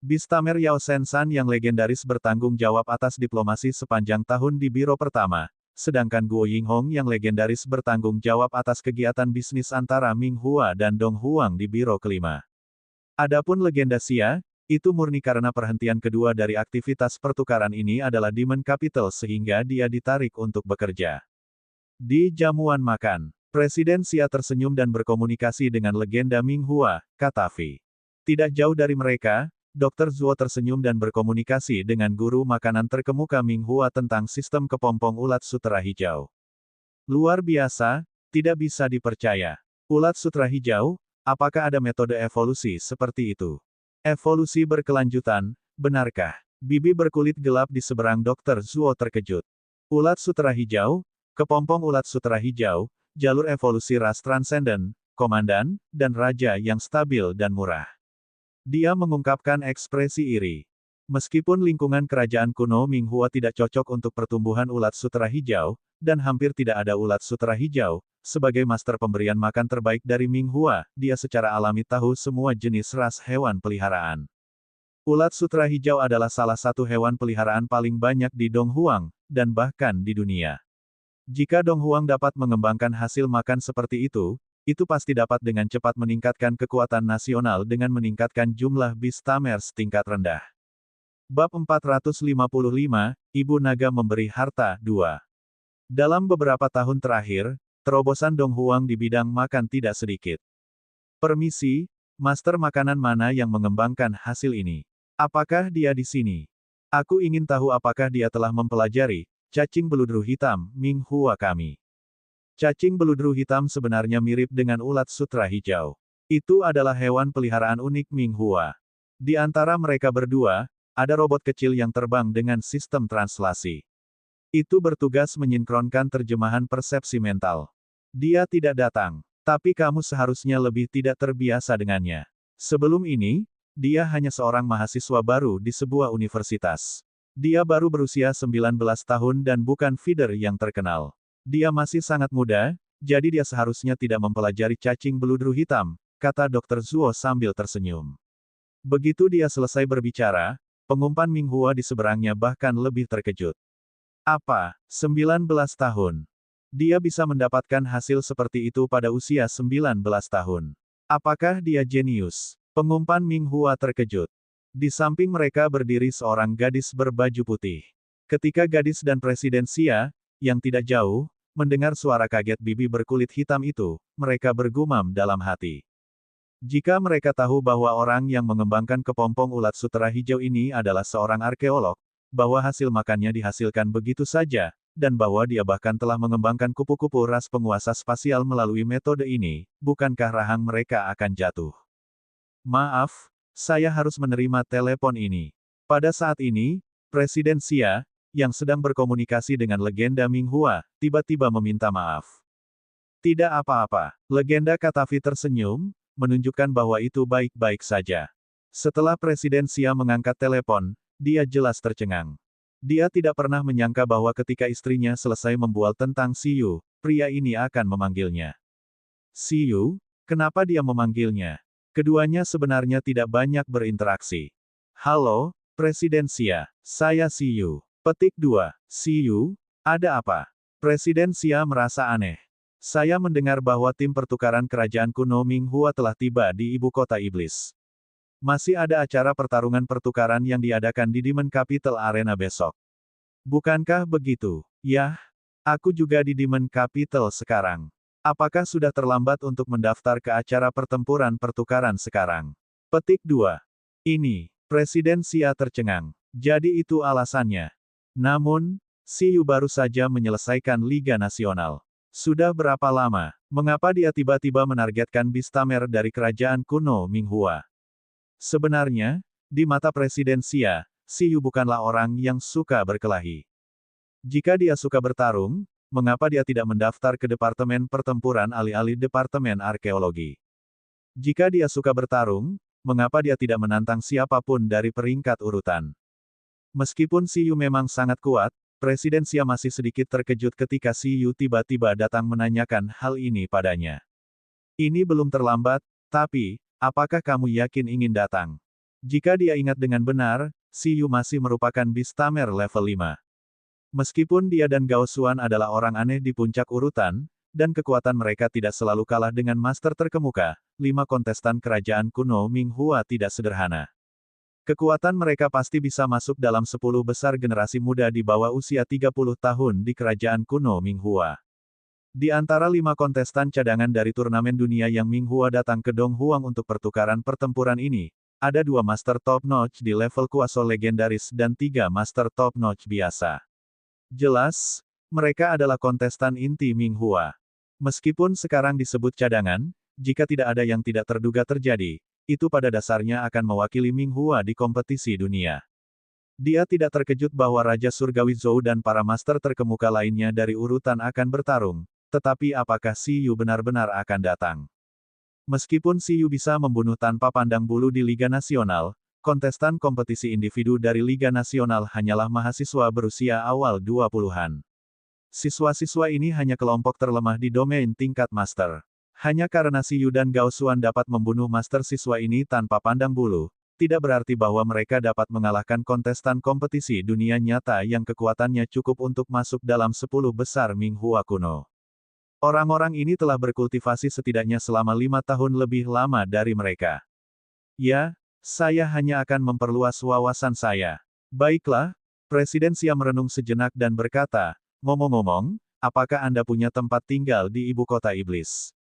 Bistamer Yao Sensan yang legendaris bertanggung jawab atas diplomasi sepanjang tahun di Biro Pertama, sedangkan Guo Yinghong yang legendaris bertanggung jawab atas kegiatan bisnis antara Ming Hua dan Dong Huang di Biro Kelima. Adapun legenda Xia, itu murni karena perhentian kedua dari aktivitas pertukaran ini adalah Demon Capital sehingga dia ditarik untuk bekerja. Di jamuan makan, Presiden Xia tersenyum dan berkomunikasi dengan legenda Ming Hua, kata Vi. Tidak jauh dari mereka, Dr. Zuo tersenyum dan berkomunikasi dengan guru makanan terkemuka Ming Hua tentang sistem kepompong ulat sutera hijau. Luar biasa, tidak bisa dipercaya. Ulat sutera hijau, apakah ada metode evolusi seperti itu? Evolusi berkelanjutan, benarkah? Bibi berkulit gelap di seberang Dr. Zuo terkejut. Ulat sutera hijau, kepompong ulat sutera hijau, jalur evolusi ras transenden, komandan, dan raja yang stabil dan murah. Dia mengungkapkan ekspresi iri. Meskipun lingkungan kerajaan kuno Ming Hua tidak cocok untuk pertumbuhan ulat sutera hijau, dan hampir tidak ada ulat sutera hijau, sebagai master pemberian makan terbaik dari Ming Hua, dia secara alami tahu semua jenis ras hewan peliharaan. Ulat sutera hijau adalah salah satu hewan peliharaan paling banyak di Dong Huang, dan bahkan di dunia. Jika Dong Huang dapat mengembangkan hasil makan seperti itu pasti dapat dengan cepat meningkatkan kekuatan nasional dengan meningkatkan jumlah Beastamers tingkat rendah. Bab 455, Ibu Naga Memberi Harta 2. Dalam beberapa tahun terakhir, terobosan Dong Huang di bidang makan tidak sedikit. Permisi, master makanan mana yang mengembangkan hasil ini? Apakah dia di sini? Aku ingin tahu apakah dia telah mempelajari cacing beludru hitam Ming Hua kami. Cacing beludru hitam sebenarnya mirip dengan ulat sutera hijau. Itu adalah hewan peliharaan unik Ming Hua. Di antara mereka berdua, ada robot kecil yang terbang dengan sistem translasi. Itu bertugas menyinkronkan terjemahan persepsi mental. Dia tidak datang, tapi kamu seharusnya lebih tidak terbiasa dengannya. Sebelum ini, dia hanya seorang mahasiswa baru di sebuah universitas. Dia baru berusia 19 tahun dan bukan feeder yang terkenal. Dia masih sangat muda, jadi dia seharusnya tidak mempelajari cacing beludru hitam, kata Dr. Zuo sambil tersenyum. Begitu dia selesai berbicara, pengumpan Ming Hua di seberangnya bahkan lebih terkejut. Apa, 19 tahun? Dia bisa mendapatkan hasil seperti itu pada usia 19 tahun. Apakah dia jenius? Pengumpan Ming Hua terkejut. Di samping mereka berdiri seorang gadis berbaju putih. Ketika gadis dan Presiden Xia, yang tidak jauh, mendengar suara kaget bibi berkulit hitam itu, mereka bergumam dalam hati. Jika mereka tahu bahwa orang yang mengembangkan kepompong ulat sutera hijau ini adalah seorang arkeolog, bahwa hasil makannya dihasilkan begitu saja, dan bahwa dia bahkan telah mengembangkan kupu-kupu ras penguasa spasial melalui metode ini, bukankah rahang mereka akan jatuh? Maaf, saya harus menerima telepon ini. Pada saat ini, Presiden Xia, yang sedang berkomunikasi dengan legenda Ming Hua, tiba-tiba meminta maaf. Tidak apa-apa, legenda Katavi tersenyum, menunjukkan bahwa itu baik-baik saja. Setelah Presiden Xia mengangkat telepon, dia jelas tercengang. Dia tidak pernah menyangka bahwa ketika istrinya selesai membual tentang Siyu, pria ini akan memanggilnya. Siyu, kenapa dia memanggilnya? Keduanya sebenarnya tidak banyak berinteraksi. Halo, Presiden Xia, saya Siyu. Petik 2. Siyu, ada apa? Presiden Xia merasa aneh. Saya mendengar bahwa tim pertukaran kerajaan kuno Ming Hua telah tiba di ibu kota iblis. Masih ada acara pertarungan pertukaran yang diadakan di Demon Capital Arena besok. Bukankah begitu? Yah, aku juga di Demon Capital sekarang. Apakah sudah terlambat untuk mendaftar ke acara pertempuran pertukaran sekarang? Petik 2. Ini, Presiden Xia tercengang. Jadi itu alasannya. Namun, Siyu baru saja menyelesaikan Liga Nasional. Sudah berapa lama? Mengapa dia tiba-tiba menargetkan Beastamer dari kerajaan kuno Ming Hua? Sebenarnya, di mata Presiden Xia, Siyu bukanlah orang yang suka berkelahi. Jika dia suka bertarung, mengapa dia tidak mendaftar ke Departemen Pertempuran alih-alih Departemen Arkeologi? Jika dia suka bertarung, mengapa dia tidak menantang siapapun dari peringkat urutan. Meskipun Xi Yu memang sangat kuat, Presiden Xia masih sedikit terkejut ketika Xi Yu tiba-tiba datang menanyakan hal ini padanya. Ini belum terlambat, tapi, apakah kamu yakin ingin datang? Jika dia ingat dengan benar, Xi Yu masih merupakan Beastamer level 5. Meskipun dia dan Gao Xuan adalah orang aneh di puncak urutan, dan kekuatan mereka tidak selalu kalah dengan master terkemuka, 5 kontestan kerajaan kuno Ming Hua tidak sederhana. Kekuatan mereka pasti bisa masuk dalam 10 besar generasi muda di bawah usia 30 tahun di kerajaan kuno Ming Hua. Di antara 5 kontestan cadangan dari turnamen dunia yang Ming Hua datang ke Dong Huang untuk pertukaran pertempuran ini, ada 2 master top notch di level kuasa legendaris dan 3 master top notch biasa. Jelas, mereka adalah kontestan inti Ming Hua. Meskipun sekarang disebut cadangan, jika tidak ada yang tidak terduga terjadi, itu pada dasarnya akan mewakili Ming Hua di kompetisi dunia. Dia tidak terkejut bahwa Raja Surgawi Zhou dan para master terkemuka lainnya dari urutan akan bertarung, tetapi apakah Xi Yu benar-benar akan datang? Meskipun Xi Yu bisa membunuh tanpa pandang bulu di Liga Nasional, kontestan kompetisi individu dari Liga Nasional hanyalah mahasiswa berusia awal 20-an. Siswa-siswa ini hanya kelompok terlemah di domain tingkat master. Hanya karena Xi Yu dan Gao Xuan dapat membunuh master siswa ini tanpa pandang bulu, tidak berarti bahwa mereka dapat mengalahkan kontestan kompetisi dunia nyata yang kekuatannya cukup untuk masuk dalam 10 besar Ming Hua kuno. Orang-orang ini telah berkultivasi setidaknya selama 5 tahun lebih lama dari mereka. Ya, saya hanya akan memperluas wawasan saya. Baiklah, Presiden Xia merenung sejenak dan berkata, ngomong-ngomong, apakah Anda punya tempat tinggal di ibu kota iblis?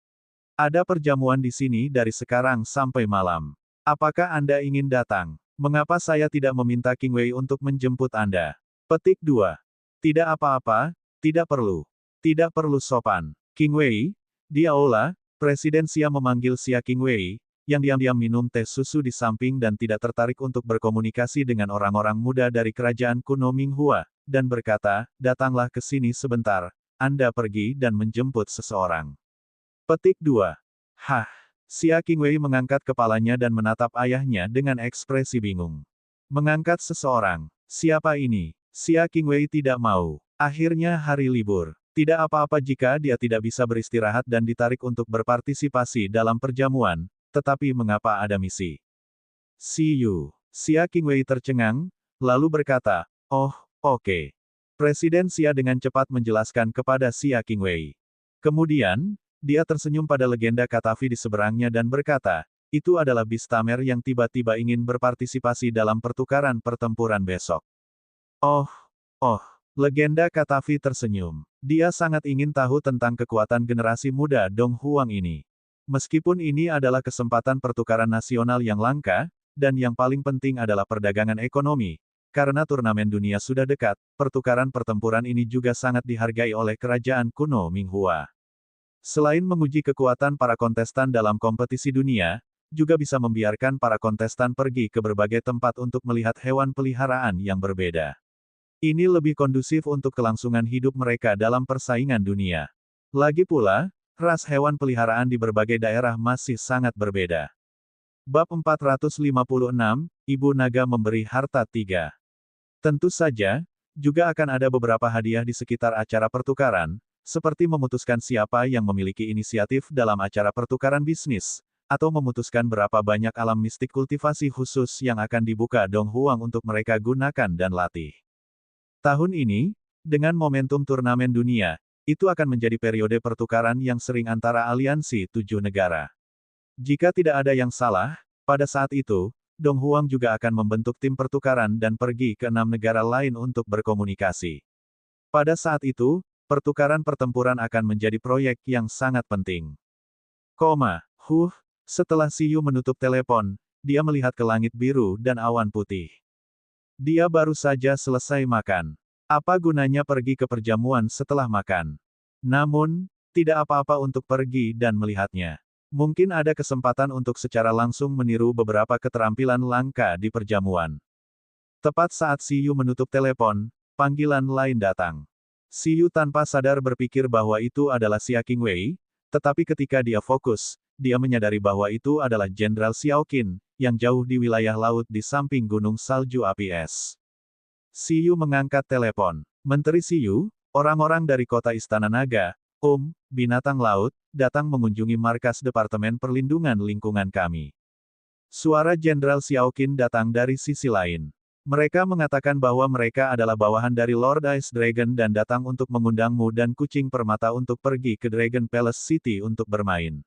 Ada perjamuan di sini dari sekarang sampai malam. Apakah Anda ingin datang? Mengapa saya tidak meminta King Wei untuk menjemput Anda? Petik 2. Tidak apa-apa, tidak perlu. Tidak perlu sopan. King Wei, di aula, Presiden Xia memanggil Xia King Wei, yang diam-diam minum teh susu di samping dan tidak tertarik untuk berkomunikasi dengan orang-orang muda dari kerajaan kuno Ming Hua, dan berkata, datanglah ke sini sebentar, Anda pergi dan menjemput seseorang. Petik 2. Hah? Xia King Wei mengangkat kepalanya dan menatap ayahnya dengan ekspresi bingung. Mengangkat seseorang. Siapa ini? Xia King Wei tidak mau. Akhirnya hari libur. Tidak apa-apa jika dia tidak bisa beristirahat dan ditarik untuk berpartisipasi dalam perjamuan, tetapi mengapa ada misi? See you. Xia King Wei tercengang, lalu berkata, oh, oke. Presiden Xia dengan cepat menjelaskan kepada Xia King Wei. Kemudian, dia tersenyum pada legenda Katavi di seberangnya dan berkata, itu adalah Beastamer yang tiba-tiba ingin berpartisipasi dalam pertukaran pertempuran besok. Oh, legenda Katavi tersenyum. Dia sangat ingin tahu tentang kekuatan generasi muda Dong Huang ini. Meskipun ini adalah kesempatan pertukaran nasional yang langka, dan yang paling penting adalah perdagangan ekonomi, karena turnamen dunia sudah dekat, pertukaran pertempuran ini juga sangat dihargai oleh kerajaan kuno Ming Hua. Selain menguji kekuatan para kontestan dalam kompetisi dunia, juga bisa membiarkan para kontestan pergi ke berbagai tempat untuk melihat hewan peliharaan yang berbeda. Ini lebih kondusif untuk kelangsungan hidup mereka dalam persaingan dunia. Lagi pula, ras hewan peliharaan di berbagai daerah masih sangat berbeda. Bab 456, Ibu Naga memberi harta 3. Tentu saja, juga akan ada beberapa hadiah di sekitar acara pertukaran, seperti memutuskan siapa yang memiliki inisiatif dalam acara pertukaran bisnis, atau memutuskan berapa banyak alam mistik kultivasi khusus yang akan dibuka Dong Huang untuk mereka gunakan dan latih. Tahun ini, dengan momentum turnamen dunia, itu akan menjadi periode pertukaran yang sering antara aliansi 7 negara. Jika tidak ada yang salah, pada saat itu, Dong Huang juga akan membentuk tim pertukaran dan pergi ke 6 negara lain untuk berkomunikasi. Pada saat itu, pertukaran pertempuran akan menjadi proyek yang sangat penting. Setelah Xi Yu menutup telepon, dia melihat ke langit biru dan awan putih. Dia baru saja selesai makan. Apa gunanya pergi ke perjamuan setelah makan? Namun, tidak apa-apa untuk pergi dan melihatnya. Mungkin ada kesempatan untuk secara langsung meniru beberapa keterampilan langka di perjamuan. Tepat saat Xi Yu menutup telepon, panggilan lain datang. Xi Yu tanpa sadar berpikir bahwa itu adalah Xia King Wei, tetapi ketika dia fokus, dia menyadari bahwa itu adalah Jenderal Xiaoqin, yang jauh di wilayah laut di samping gunung salju api es. Siyu mengangkat telepon. Menteri Siyu, orang-orang dari kota Istana Naga, binatang laut, datang mengunjungi markas Departemen Perlindungan Lingkungan kami. Suara Jenderal Xiaoqin datang dari sisi lain. Mereka mengatakan bahwa mereka adalah bawahan dari Lord Ice Dragon dan datang untuk mengundangmu dan kucing permata untuk pergi ke Dragon Palace City untuk bermain.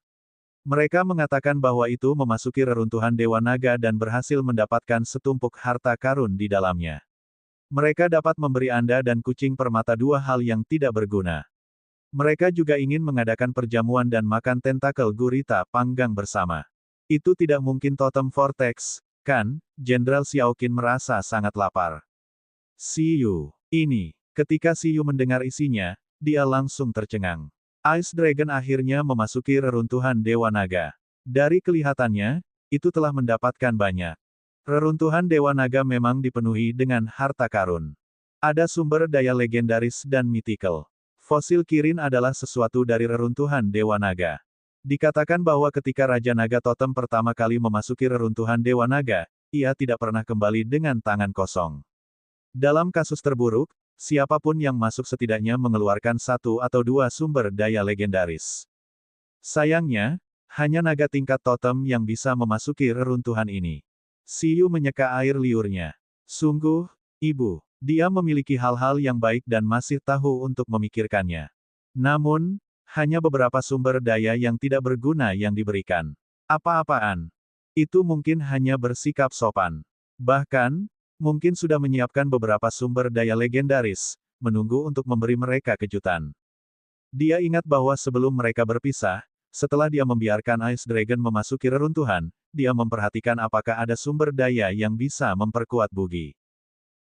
Mereka mengatakan bahwa itu memasuki reruntuhan Dewa Naga dan berhasil mendapatkan setumpuk harta karun di dalamnya. Mereka dapat memberi Anda dan kucing permata dua hal yang tidak berguna. Mereka juga ingin mengadakan perjamuan dan makan tentakel gurita panggang bersama. Itu tidak mungkin totem vortex, kan? Jenderal Xiaoqin merasa sangat lapar. Siyu. Ini. Ketika Siyu mendengar isinya, dia langsung tercengang. Ice Dragon akhirnya memasuki reruntuhan Dewa Naga. Dari kelihatannya, itu telah mendapatkan banyak. Reruntuhan Dewa Naga memang dipenuhi dengan harta karun. Ada sumber daya legendaris dan mythical. Fosil Kirin adalah sesuatu dari reruntuhan Dewa Naga. Dikatakan bahwa ketika Raja Naga Totem pertama kali memasuki reruntuhan Dewa Naga, ia tidak pernah kembali dengan tangan kosong. Dalam kasus terburuk, siapapun yang masuk setidaknya mengeluarkan satu atau dua sumber daya legendaris. Sayangnya, hanya naga tingkat totem yang bisa memasuki reruntuhan ini. Siyu menyeka air liurnya. Sungguh, Ibu, dia memiliki hal-hal yang baik dan masih tahu untuk memikirkannya. Namun, hanya beberapa sumber daya yang tidak berguna yang diberikan. Apa-apaan? Itu mungkin hanya bersikap sopan. Bahkan, mungkin sudah menyiapkan beberapa sumber daya legendaris, menunggu untuk memberi mereka kejutan. Dia ingat bahwa sebelum mereka berpisah, setelah dia membiarkan Ice Dragon memasuki reruntuhan, dia memperhatikan apakah ada sumber daya yang bisa memperkuat Bugi.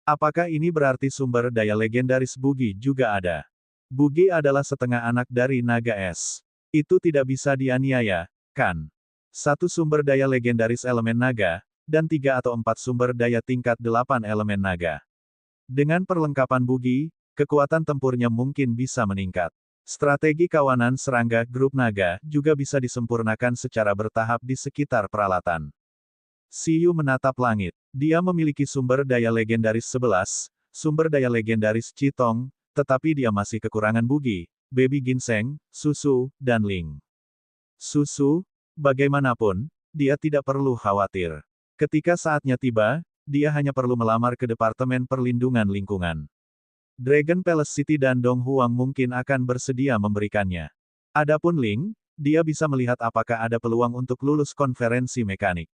Apakah ini berarti sumber daya legendaris Bugi juga ada? Bugi adalah setengah anak dari naga es. Itu tidak bisa dianiaya, kan? Satu sumber daya legendaris elemen naga, dan 3 atau 4 sumber daya tingkat 8 elemen naga. Dengan perlengkapan Bugi, kekuatan tempurnya mungkin bisa meningkat. Strategi kawanan serangga grup naga juga bisa disempurnakan secara bertahap di sekitar peralatan. Siyu menatap langit. Dia memiliki sumber daya legendaris 11, sumber daya legendaris Citong, tetapi dia masih kekurangan Bugi, Baby Ginseng, Susu, dan Ling. Susu, bagaimanapun, dia tidak perlu khawatir. Ketika saatnya tiba, dia hanya perlu melamar ke Departemen Perlindungan Lingkungan. Dragon Palace City dan Dong Huang mungkin akan bersedia memberikannya. Adapun Ling, dia bisa melihat apakah ada peluang untuk lulus konferensi mekanik.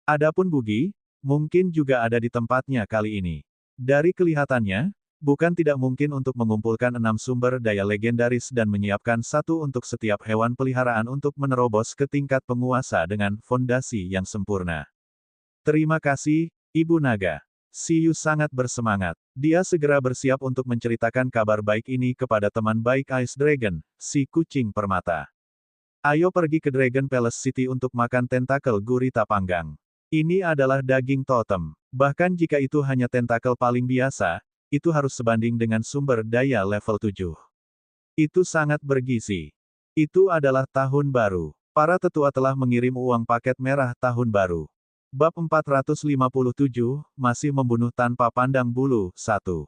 Adapun Bugi, mungkin juga ada di tempatnya kali ini. Dari kelihatannya, bukan tidak mungkin untuk mengumpulkan 6 sumber daya legendaris dan menyiapkan satu untuk setiap hewan peliharaan untuk menerobos ke tingkat penguasa dengan fondasi yang sempurna. Terima kasih, Ibu Naga. Siyu sangat bersemangat. Dia segera bersiap untuk menceritakan kabar baik ini kepada teman baik Ice Dragon, si kucing permata. Ayo pergi ke Dragon Palace City untuk makan tentakel gurita panggang. Ini adalah daging totem. Bahkan jika itu hanya tentakel paling biasa, itu harus sebanding dengan sumber daya level 7. Itu sangat bergizi. Itu adalah tahun baru. Para tetua telah mengirim uang paket merah tahun baru. Bab 457, masih membunuh tanpa pandang bulu, 1.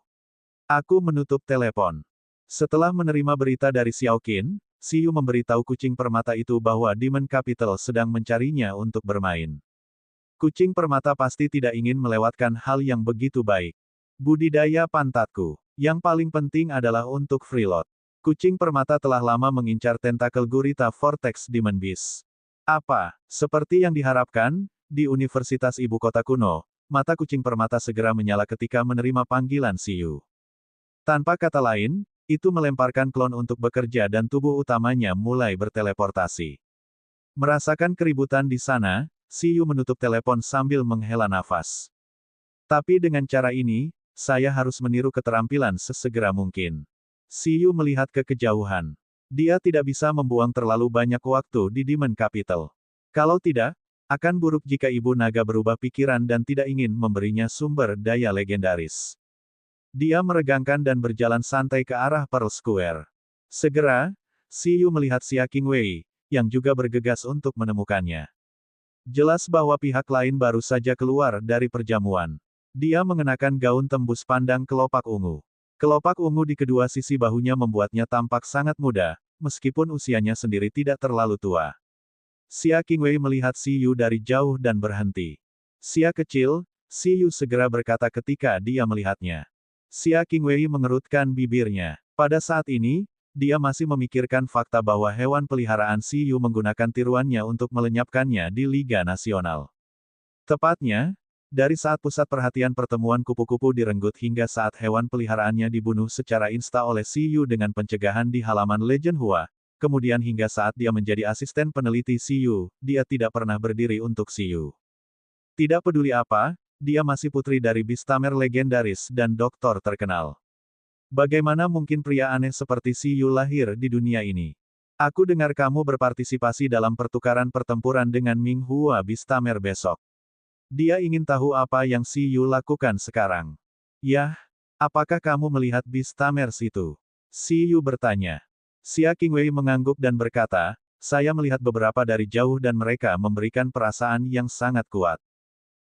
Aku menutup telepon. Setelah menerima berita dari Xiaoqin, Siyu memberitahu kucing permata itu bahwa Demon Capital sedang mencarinya untuk bermain. Kucing permata pasti tidak ingin melewatkan hal yang begitu baik. Budidaya pantatku. Yang paling penting adalah untuk Freelord. Kucing permata telah lama mengincar tentakel gurita Vortex Demon Beast. Apa? Seperti yang diharapkan, di Universitas Ibu Kota Kuno, mata kucing permata segera menyala ketika menerima panggilan Siyu. Tanpa kata lain, itu melemparkan klon untuk bekerja dan tubuh utamanya mulai berteleportasi. Merasakan keributan di sana, Siyu menutup telepon sambil menghela nafas. Tapi dengan cara ini, saya harus meniru keterampilan sesegera mungkin. Siyu melihat ke kejauhan. Dia tidak bisa membuang terlalu banyak waktu di Demon Capital. Kalau tidak, akan buruk jika Ibu Naga berubah pikiran dan tidak ingin memberinya sumber daya legendaris. Dia meregangkan dan berjalan santai ke arah Pearl Square. Segera, Siyu melihat Xia Qingwei, yang juga bergegas untuk menemukannya. Jelas bahwa pihak lain baru saja keluar dari perjamuan. Dia mengenakan gaun tembus pandang kelopak ungu. Kelopak ungu di kedua sisi bahunya membuatnya tampak sangat muda, meskipun usianya sendiri tidak terlalu tua. Xia Qingwei melihat Si Yu dari jauh dan berhenti. Xia kecil, Si Yu segera berkata ketika dia melihatnya. Xia Qingwei mengerutkan bibirnya. Pada saat ini, dia masih memikirkan fakta bahwa hewan peliharaan Si Yu menggunakan tiruannya untuk melenyapkannya di Liga Nasional. Tepatnya, dari saat pusat perhatian pertemuan kupu-kupu direnggut hingga saat hewan peliharaannya dibunuh secara insta oleh Si Yu dengan pencegahan di halaman Legend Hua, kemudian hingga saat dia menjadi asisten peneliti Si Yu, dia tidak pernah berdiri untuk Si Yu. Tidak peduli apa, dia masih putri dari Beastamer legendaris dan doktor terkenal. Bagaimana mungkin pria aneh seperti Si Yu lahir di dunia ini? Aku dengar kamu berpartisipasi dalam pertukaran pertempuran dengan Ming Hua Beastamer besok. Dia ingin tahu apa yang Si Yu lakukan sekarang. Yah, apakah kamu melihat Beastamers itu? Si Yu bertanya. Xia Qingwei mengangguk dan berkata, saya melihat beberapa dari jauh dan mereka memberikan perasaan yang sangat kuat.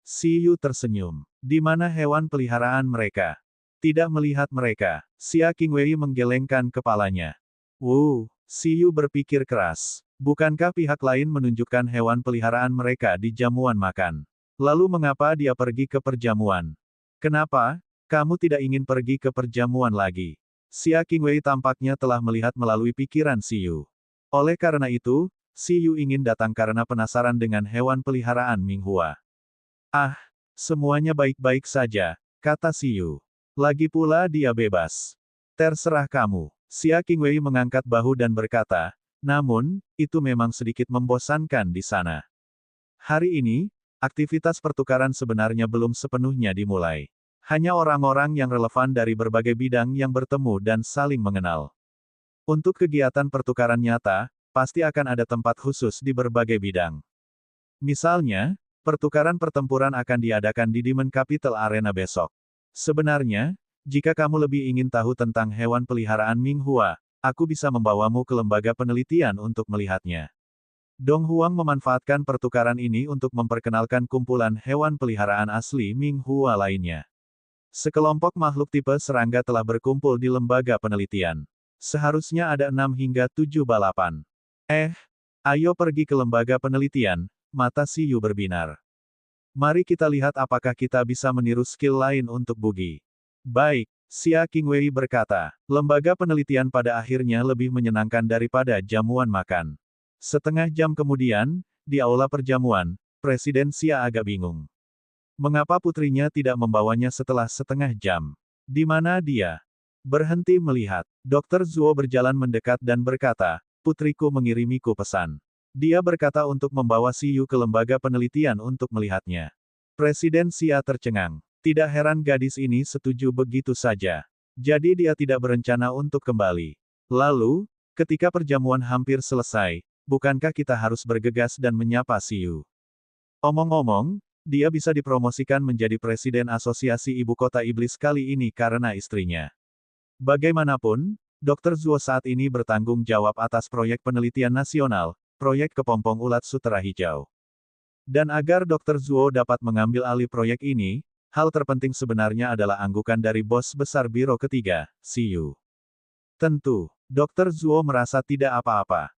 Si Yu tersenyum. Di mana hewan peliharaan mereka? Tidak melihat mereka. Xia Qingwei menggelengkan kepalanya. Si Yu berpikir keras. Bukankah pihak lain menunjukkan hewan peliharaan mereka di jamuan makan? Lalu mengapa dia pergi ke perjamuan? Kenapa? Kamu tidak ingin pergi ke perjamuan lagi? Xia Qingwei tampaknya telah melihat melalui pikiran Si Yu. Oleh karena itu, Si Yu ingin datang karena penasaran dengan hewan peliharaan Ming Hua. Ah, semuanya baik-baik saja, kata Si Yu. Lagi pula dia bebas. Terserah kamu. Xia Qingwei mengangkat bahu dan berkata, namun, itu memang sedikit membosankan di sana. Hari ini, aktivitas pertukaran sebenarnya belum sepenuhnya dimulai. Hanya orang-orang yang relevan dari berbagai bidang yang bertemu dan saling mengenal. Untuk kegiatan pertukaran nyata, pasti akan ada tempat khusus di berbagai bidang. Misalnya, pertukaran pertempuran akan diadakan di Demon Capital Arena besok. Sebenarnya, jika kamu lebih ingin tahu tentang hewan peliharaan Ming Hua, aku bisa membawamu ke lembaga penelitian untuk melihatnya. Dong Huang memanfaatkan pertukaran ini untuk memperkenalkan kumpulan hewan peliharaan asli Ming Hua lainnya. Sekelompok makhluk tipe serangga telah berkumpul di lembaga penelitian. Seharusnya ada 6 hingga 7 balapan. Ayo pergi ke lembaga penelitian, mata Si Yu berbinar. Mari kita lihat apakah kita bisa meniru skill lain untuk Bugi. Baik, Xia Qingwei berkata, lembaga penelitian pada akhirnya lebih menyenangkan daripada jamuan makan. Setengah jam kemudian, di aula perjamuan, Presiden Xia agak bingung. Mengapa putrinya tidak membawanya setelah setengah jam? Di mana dia? Berhenti melihat. Dr. Zuo berjalan mendekat dan berkata, putriku mengirimiku pesan. Dia berkata untuk membawa Si Yu ke lembaga penelitian untuk melihatnya. Presiden Xia tercengang. Tidak heran gadis ini setuju begitu saja. Jadi dia tidak berencana untuk kembali. Lalu, ketika perjamuan hampir selesai, bukankah kita harus bergegas dan menyapa Si Yu? Omong-omong, dia bisa dipromosikan menjadi Presiden Asosiasi Ibu Kota Iblis kali ini karena istrinya. Bagaimanapun, Dr. Zuo saat ini bertanggung jawab atas proyek penelitian nasional, proyek kepompong ulat sutera hijau. Dan agar Dr. Zuo dapat mengambil alih proyek ini, hal terpenting sebenarnya adalah anggukan dari bos besar biro ketiga, Si Yu. Tentu, Dr. Zuo merasa tidak apa-apa.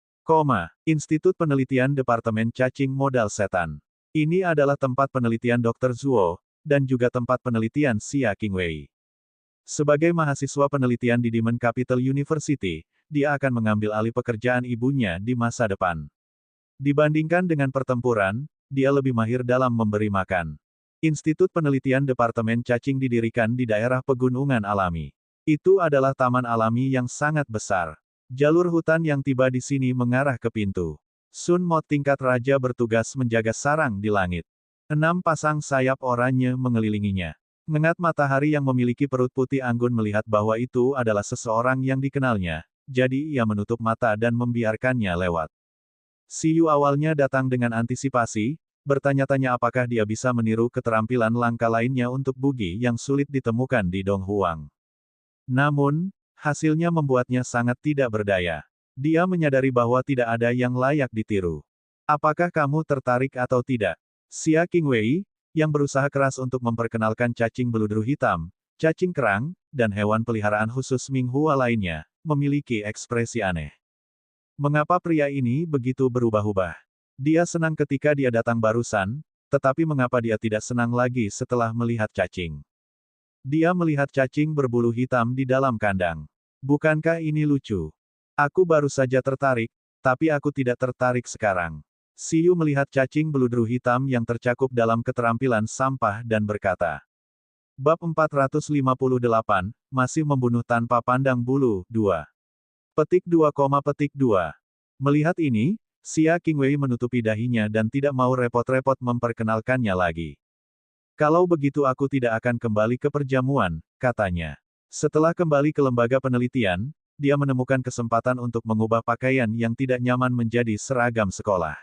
Institut Penelitian Departemen Cacing Modal Setan. Ini adalah tempat penelitian Dr. Zuo, dan juga tempat penelitian Xia Qingwei. Sebagai mahasiswa penelitian di Demon Capital University, dia akan mengambil alih pekerjaan ibunya di masa depan. Dibandingkan dengan pertempuran, dia lebih mahir dalam memberi makan. Institut Penelitian Departemen Cacing didirikan di daerah pegunungan alami. Itu adalah taman alami yang sangat besar. Jalur hutan yang tiba di sini mengarah ke pintu. Sun Mod tingkat raja bertugas menjaga sarang di langit. 6 pasang sayap oranye mengelilinginya. Mengat matahari yang memiliki perut putih anggun melihat bahwa itu adalah seseorang yang dikenalnya, jadi ia menutup mata dan membiarkannya lewat. Si Yu awalnya datang dengan antisipasi, bertanya-tanya apakah dia bisa meniru keterampilan langka lainnya untuk Bugi yang sulit ditemukan di Dong Huang. Namun, hasilnya membuatnya sangat tidak berdaya. Dia menyadari bahwa tidak ada yang layak ditiru. Apakah kamu tertarik atau tidak? Xia Qingwei, yang berusaha keras untuk memperkenalkan cacing beludru hitam, cacing kerang, dan hewan peliharaan khusus Minghua lainnya, memiliki ekspresi aneh. Mengapa pria ini begitu berubah-ubah? Dia senang ketika dia datang barusan, tetapi mengapa dia tidak senang lagi setelah melihat cacing? Dia melihat cacing berbulu hitam di dalam kandang. Bukankah ini lucu? Aku baru saja tertarik, tapi aku tidak tertarik sekarang. Siyu melihat cacing beludru hitam yang tercakup dalam keterampilan sampah dan berkata. Bab 458, masih membunuh tanpa pandang bulu, 2. Petik 2, petik 2. Melihat ini, Xia Qingwei menutupi dahinya dan tidak mau repot-repot memperkenalkannya lagi. Kalau begitu aku tidak akan kembali ke perjamuan, katanya. Setelah kembali ke lembaga penelitian, dia menemukan kesempatan untuk mengubah pakaian yang tidak nyaman menjadi seragam sekolah.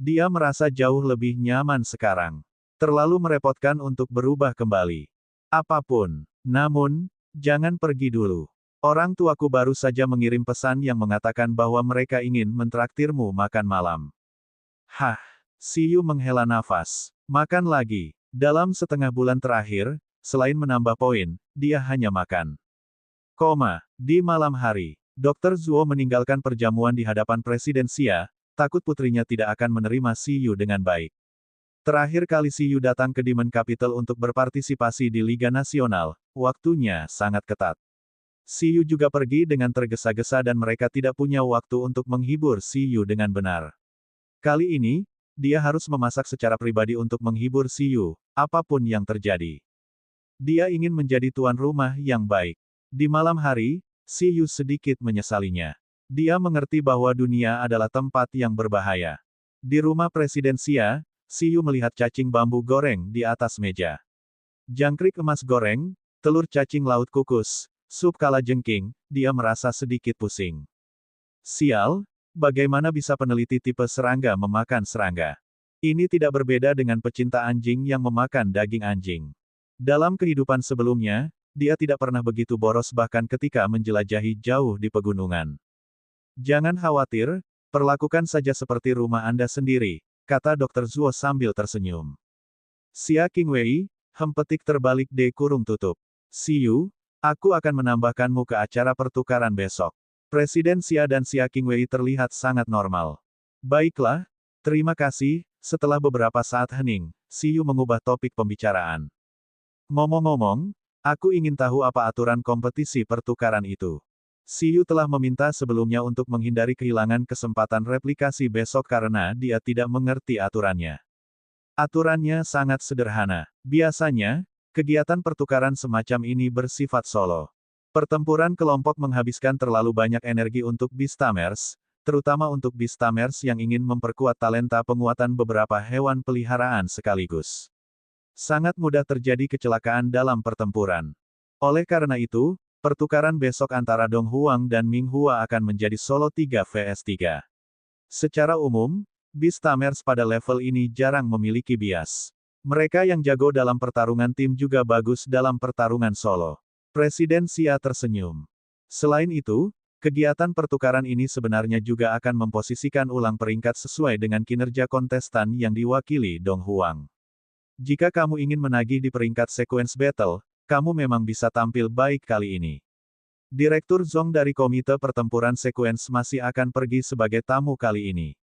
Dia merasa jauh lebih nyaman sekarang. Terlalu merepotkan untuk berubah kembali. Apapun. Namun, jangan pergi dulu. Orang tuaku baru saja mengirim pesan yang mengatakan bahwa mereka ingin mentraktirmu makan malam. Hah, Siyu menghela nafas. Makan lagi. Dalam setengah bulan terakhir, selain menambah poin, dia hanya makan. Di malam hari, Dr. Zuo meninggalkan perjamuan di hadapan Presiden Xia, takut putrinya tidak akan menerima Siyu dengan baik. Terakhir kali Siyu datang ke Demon Capital untuk berpartisipasi di Liga Nasional, waktunya sangat ketat. Siyu juga pergi dengan tergesa-gesa dan mereka tidak punya waktu untuk menghibur Siyu dengan benar. Kali ini, dia harus memasak secara pribadi untuk menghibur Siyu, apapun yang terjadi. Dia ingin menjadi tuan rumah yang baik. Di malam hari, Siyu sedikit menyesalinya. Dia mengerti bahwa dunia adalah tempat yang berbahaya. Di rumah Presiden Xia, Siyu melihat cacing bambu goreng di atas meja. Jangkrik emas goreng, telur cacing laut kukus, sup kalajengking, dia merasa sedikit pusing. Sial, bagaimana bisa peneliti tipe serangga memakan serangga? Ini tidak berbeda dengan pecinta anjing yang memakan daging anjing. Dalam kehidupan sebelumnya, dia tidak pernah begitu boros bahkan ketika menjelajahi jauh di pegunungan. Jangan khawatir, perlakukan saja seperti rumah Anda sendiri, kata Dr. Zuo sambil tersenyum. Xia Qingwei, petik terbalik D kurung tutup. Siyu, aku akan menambahkanmu ke acara pertukaran besok. Presiden Xia dan Xia Qingwei terlihat sangat normal. Baiklah, terima kasih. Setelah beberapa saat hening, Siyu mengubah topik pembicaraan. Ngomong-ngomong, aku ingin tahu apa aturan kompetisi pertukaran itu. Siyu telah meminta sebelumnya untuk menghindari kehilangan kesempatan replikasi besok karena dia tidak mengerti aturannya. Aturannya sangat sederhana. Biasanya, kegiatan pertukaran semacam ini bersifat solo. Pertempuran kelompok menghabiskan terlalu banyak energi untuk Beastamers, terutama untuk Beastamers yang ingin memperkuat talenta penguatan beberapa hewan peliharaan sekaligus. Sangat mudah terjadi kecelakaan dalam pertempuran. Oleh karena itu, pertukaran besok antara Dong Huang dan Ming Hua akan menjadi solo 3 vs 3. Secara umum, Beastamers pada level ini jarang memiliki bias. Mereka yang jago dalam pertarungan tim juga bagus dalam pertarungan solo. Presiden Xia tersenyum. Selain itu, kegiatan pertukaran ini sebenarnya juga akan memposisikan ulang peringkat sesuai dengan kinerja kontestan yang diwakili Dong Huang. Jika kamu ingin menagih di peringkat sequence battle, kamu memang bisa tampil baik kali ini. Direktur Zong dari Komite Pertempuran Sequence masih akan pergi sebagai tamu kali ini.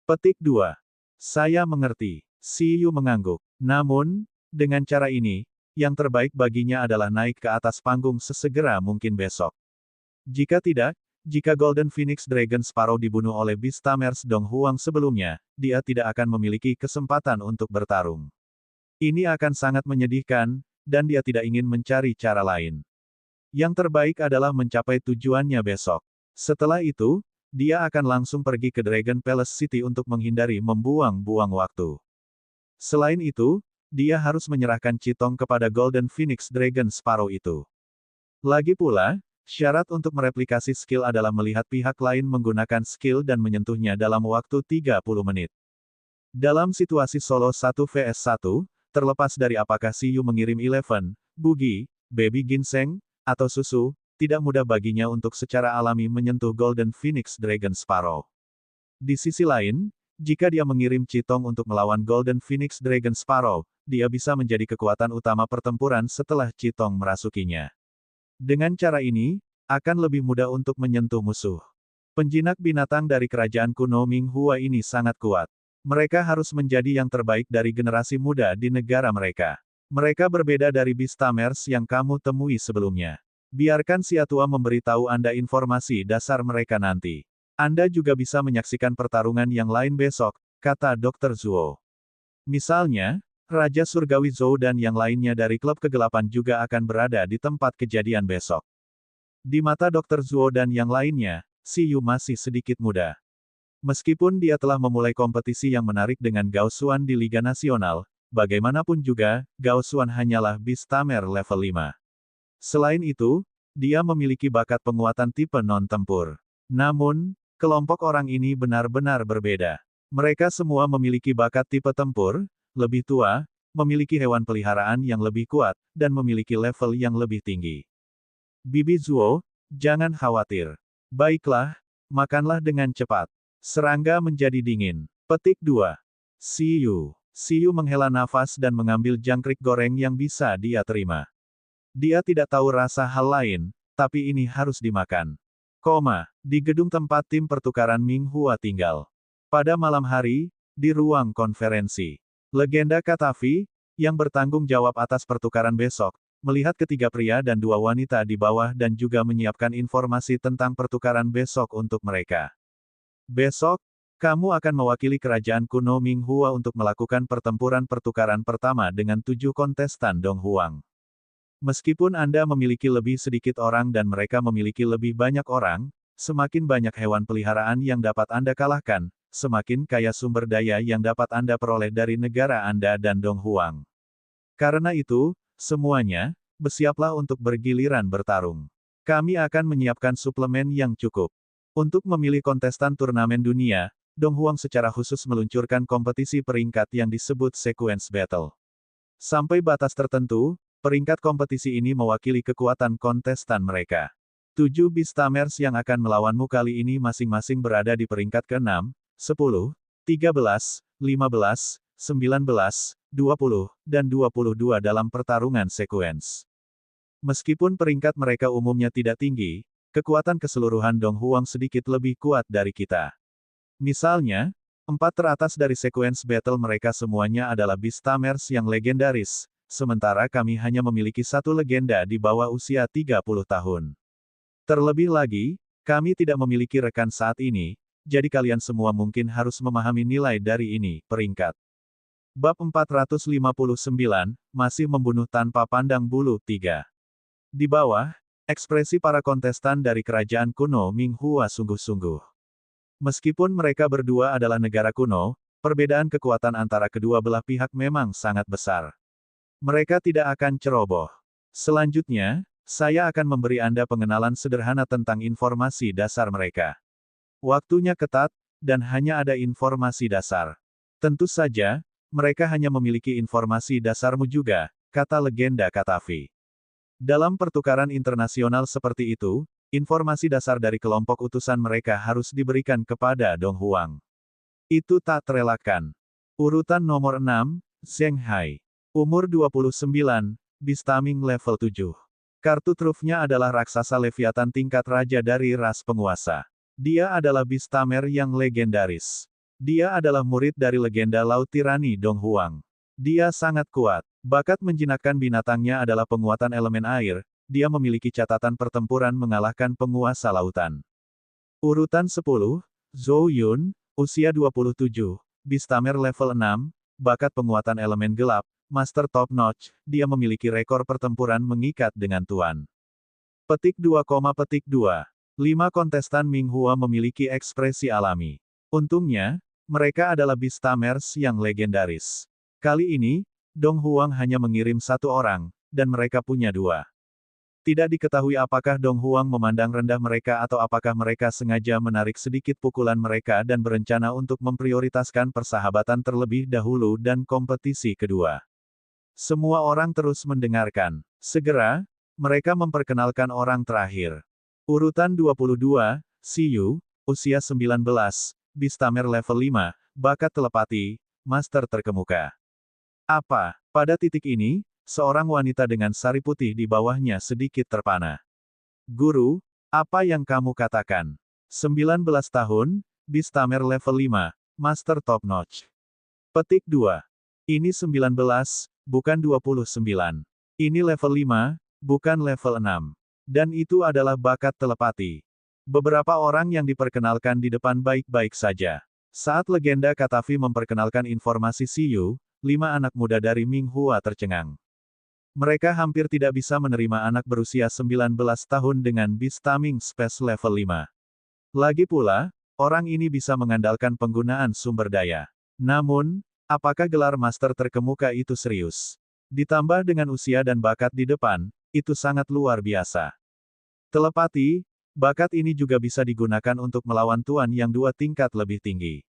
Petik 2. Saya mengerti. Siyu mengangguk. Namun, dengan cara ini, yang terbaik baginya adalah naik ke atas panggung sesegera mungkin besok. Jika tidak, jika Golden Phoenix Dragon Sparrow dibunuh oleh Beastamers Dong Huang sebelumnya, dia tidak akan memiliki kesempatan untuk bertarung. Ini akan sangat menyedihkan, dan dia tidak ingin mencari cara lain. Yang terbaik adalah mencapai tujuannya besok. Setelah itu, dia akan langsung pergi ke Dragon Palace City untuk menghindari membuang-buang waktu. Selain itu, dia harus menyerahkan Chitong kepada Golden Phoenix Dragon Sparrow itu. Lagi pula, syarat untuk mereplikasi skill adalah melihat pihak lain menggunakan skill dan menyentuhnya dalam waktu 30 menit. Dalam situasi solo 1 vs 1, terlepas dari apakah Siyu mengirim Eleven, Bugi, Baby Ginseng, atau susu, tidak mudah baginya untuk secara alami menyentuh Golden Phoenix Dragon Sparrow. Di sisi lain, jika dia mengirim Chitong untuk melawan Golden Phoenix Dragon Sparrow, dia bisa menjadi kekuatan utama pertempuran setelah Chitong merasukinya. Dengan cara ini, akan lebih mudah untuk menyentuh musuh. Penjinak binatang dari kerajaan kuno Minghua ini sangat kuat. Mereka harus menjadi yang terbaik dari generasi muda di negara mereka. Mereka berbeda dari Beastamers yang kamu temui sebelumnya. Biarkan si Atua memberitahu Anda informasi dasar mereka nanti. Anda juga bisa menyaksikan pertarungan yang lain besok, kata Dr. Zuo. Misalnya, Raja Surgawi Zhou dan yang lainnya dari klub kegelapan juga akan berada di tempat kejadian besok. Di mata Dr. Zuo dan yang lainnya, Si Yu masih sedikit muda. Meskipun dia telah memulai kompetisi yang menarik dengan Gao Xuan di Liga Nasional, bagaimanapun juga, Gao Xuan hanyalah Beastamer level 5. Selain itu, dia memiliki bakat penguatan tipe non-tempur. Namun, kelompok orang ini benar-benar berbeda. Mereka semua memiliki bakat tipe tempur, lebih tua, memiliki hewan peliharaan yang lebih kuat, dan memiliki level yang lebih tinggi. Bibi Zuo, jangan khawatir. Baiklah, makanlah dengan cepat. Serangga menjadi dingin. Petik 2. Si Yu. Si Yu menghela nafas dan mengambil jangkrik goreng yang bisa dia terima. Dia tidak tahu rasa hal lain, tapi ini harus dimakan. Di gedung tempat tim pertukaran Minghua tinggal. Pada malam hari, di ruang konferensi. Legenda Katavi, yang bertanggung jawab atas pertukaran besok, melihat ketiga pria dan dua wanita di bawah dan juga menyiapkan informasi tentang pertukaran besok untuk mereka. Besok, kamu akan mewakili kerajaan kuno Minghua untuk melakukan pertempuran pertukaran pertama dengan 7 kontestan Donghuang. Meskipun Anda memiliki lebih sedikit orang dan mereka memiliki lebih banyak orang, semakin banyak hewan peliharaan yang dapat Anda kalahkan, semakin kaya sumber daya yang dapat Anda peroleh dari negara Anda dan Donghuang. Karena itu, semuanya, bersiaplah untuk bergiliran bertarung. Kami akan menyiapkan suplemen yang cukup. Untuk memilih kontestan turnamen dunia, Donghuang secara khusus meluncurkan kompetisi peringkat yang disebut Sequence Battle. Sampai batas tertentu, peringkat kompetisi ini mewakili kekuatan kontestan mereka. 7 Beastamers yang akan melawanmu kali ini masing-masing berada di peringkat ke-6, 10, 13, 15, 19, 20, dan 22 dalam pertarungan sekuens. Meskipun peringkat mereka umumnya tidak tinggi, kekuatan keseluruhan Donghuang sedikit lebih kuat dari kita. Misalnya, 4 teratas dari sekuens battle mereka semuanya adalah Beastamers yang legendaris, sementara kami hanya memiliki satu legenda di bawah usia 30 tahun. Terlebih lagi, kami tidak memiliki rekan saat ini, jadi kalian semua mungkin harus memahami nilai dari ini, peringkat. Bab 459, masih membunuh tanpa pandang bulu 3. Di bawah, ekspresi para kontestan dari kerajaan kuno Minghua sungguh-sungguh. Meskipun mereka berdua adalah negara kuno, perbedaan kekuatan antara kedua belah pihak memang sangat besar. Mereka tidak akan ceroboh. Selanjutnya, saya akan memberi Anda pengenalan sederhana tentang informasi dasar mereka. Waktunya ketat, dan hanya ada informasi dasar. Tentu saja, mereka hanya memiliki informasi dasarmu juga, kata legenda Katavi. Dalam pertukaran internasional seperti itu, informasi dasar dari kelompok utusan mereka harus diberikan kepada Donghuang. Itu tak terelakkan. Urutan nomor 6, Zheng Hai. Umur 29, Beastaming level 7. Kartu trufnya adalah raksasa Leviathan tingkat raja dari ras penguasa. Dia adalah Beastamer yang legendaris. Dia adalah murid dari legenda Laut Tirani Donghuang. Dia sangat kuat. Bakat menjinakkan binatangnya adalah penguatan elemen air, dia memiliki catatan pertempuran mengalahkan penguasa lautan. Urutan 10, Zhou Yun, usia 27, Beastamer level 6, bakat penguatan elemen gelap, Master Top Notch, dia memiliki rekor pertempuran mengikat dengan Tuan. Petik 2, 5 kontestan Minghua memiliki ekspresi alami. Untungnya, mereka adalah Beastamers yang legendaris. Kali ini, Donghuang hanya mengirim 1 orang, dan mereka punya 2. Tidak diketahui apakah Donghuang memandang rendah mereka atau apakah mereka sengaja menarik sedikit pukulan mereka dan berencana untuk memprioritaskan persahabatan terlebih dahulu dan kompetisi kedua. Semua orang terus mendengarkan. Segera, Mereka memperkenalkan orang terakhir. Urutan 22, Siyu, usia 19, Beastamer level 5, bakat telepati, master terkemuka. Apa? Pada titik ini, seorang wanita dengan sari putih di bawahnya sedikit terpana. Guru, apa yang kamu katakan? 19 tahun, Beastamer level 5, master top notch. Petik 2. Ini 19, bukan 29. Ini level 5, bukan level 6. Dan itu adalah bakat telepati. Beberapa orang yang diperkenalkan di depan baik-baik saja. Saat legenda Katavi memperkenalkan informasi Siyu, 5 anak muda dari Minghua tercengang. Mereka hampir tidak bisa menerima anak berusia 19 tahun dengan Beastaming Space level 5. Lagi pula, orang ini bisa mengandalkan penggunaan sumber daya. Namun, apakah gelar master terkemuka itu serius? Ditambah dengan usia dan bakat di depan, itu sangat luar biasa. Telepati, bakat ini juga bisa digunakan untuk melawan tuan yang 2 tingkat lebih tinggi.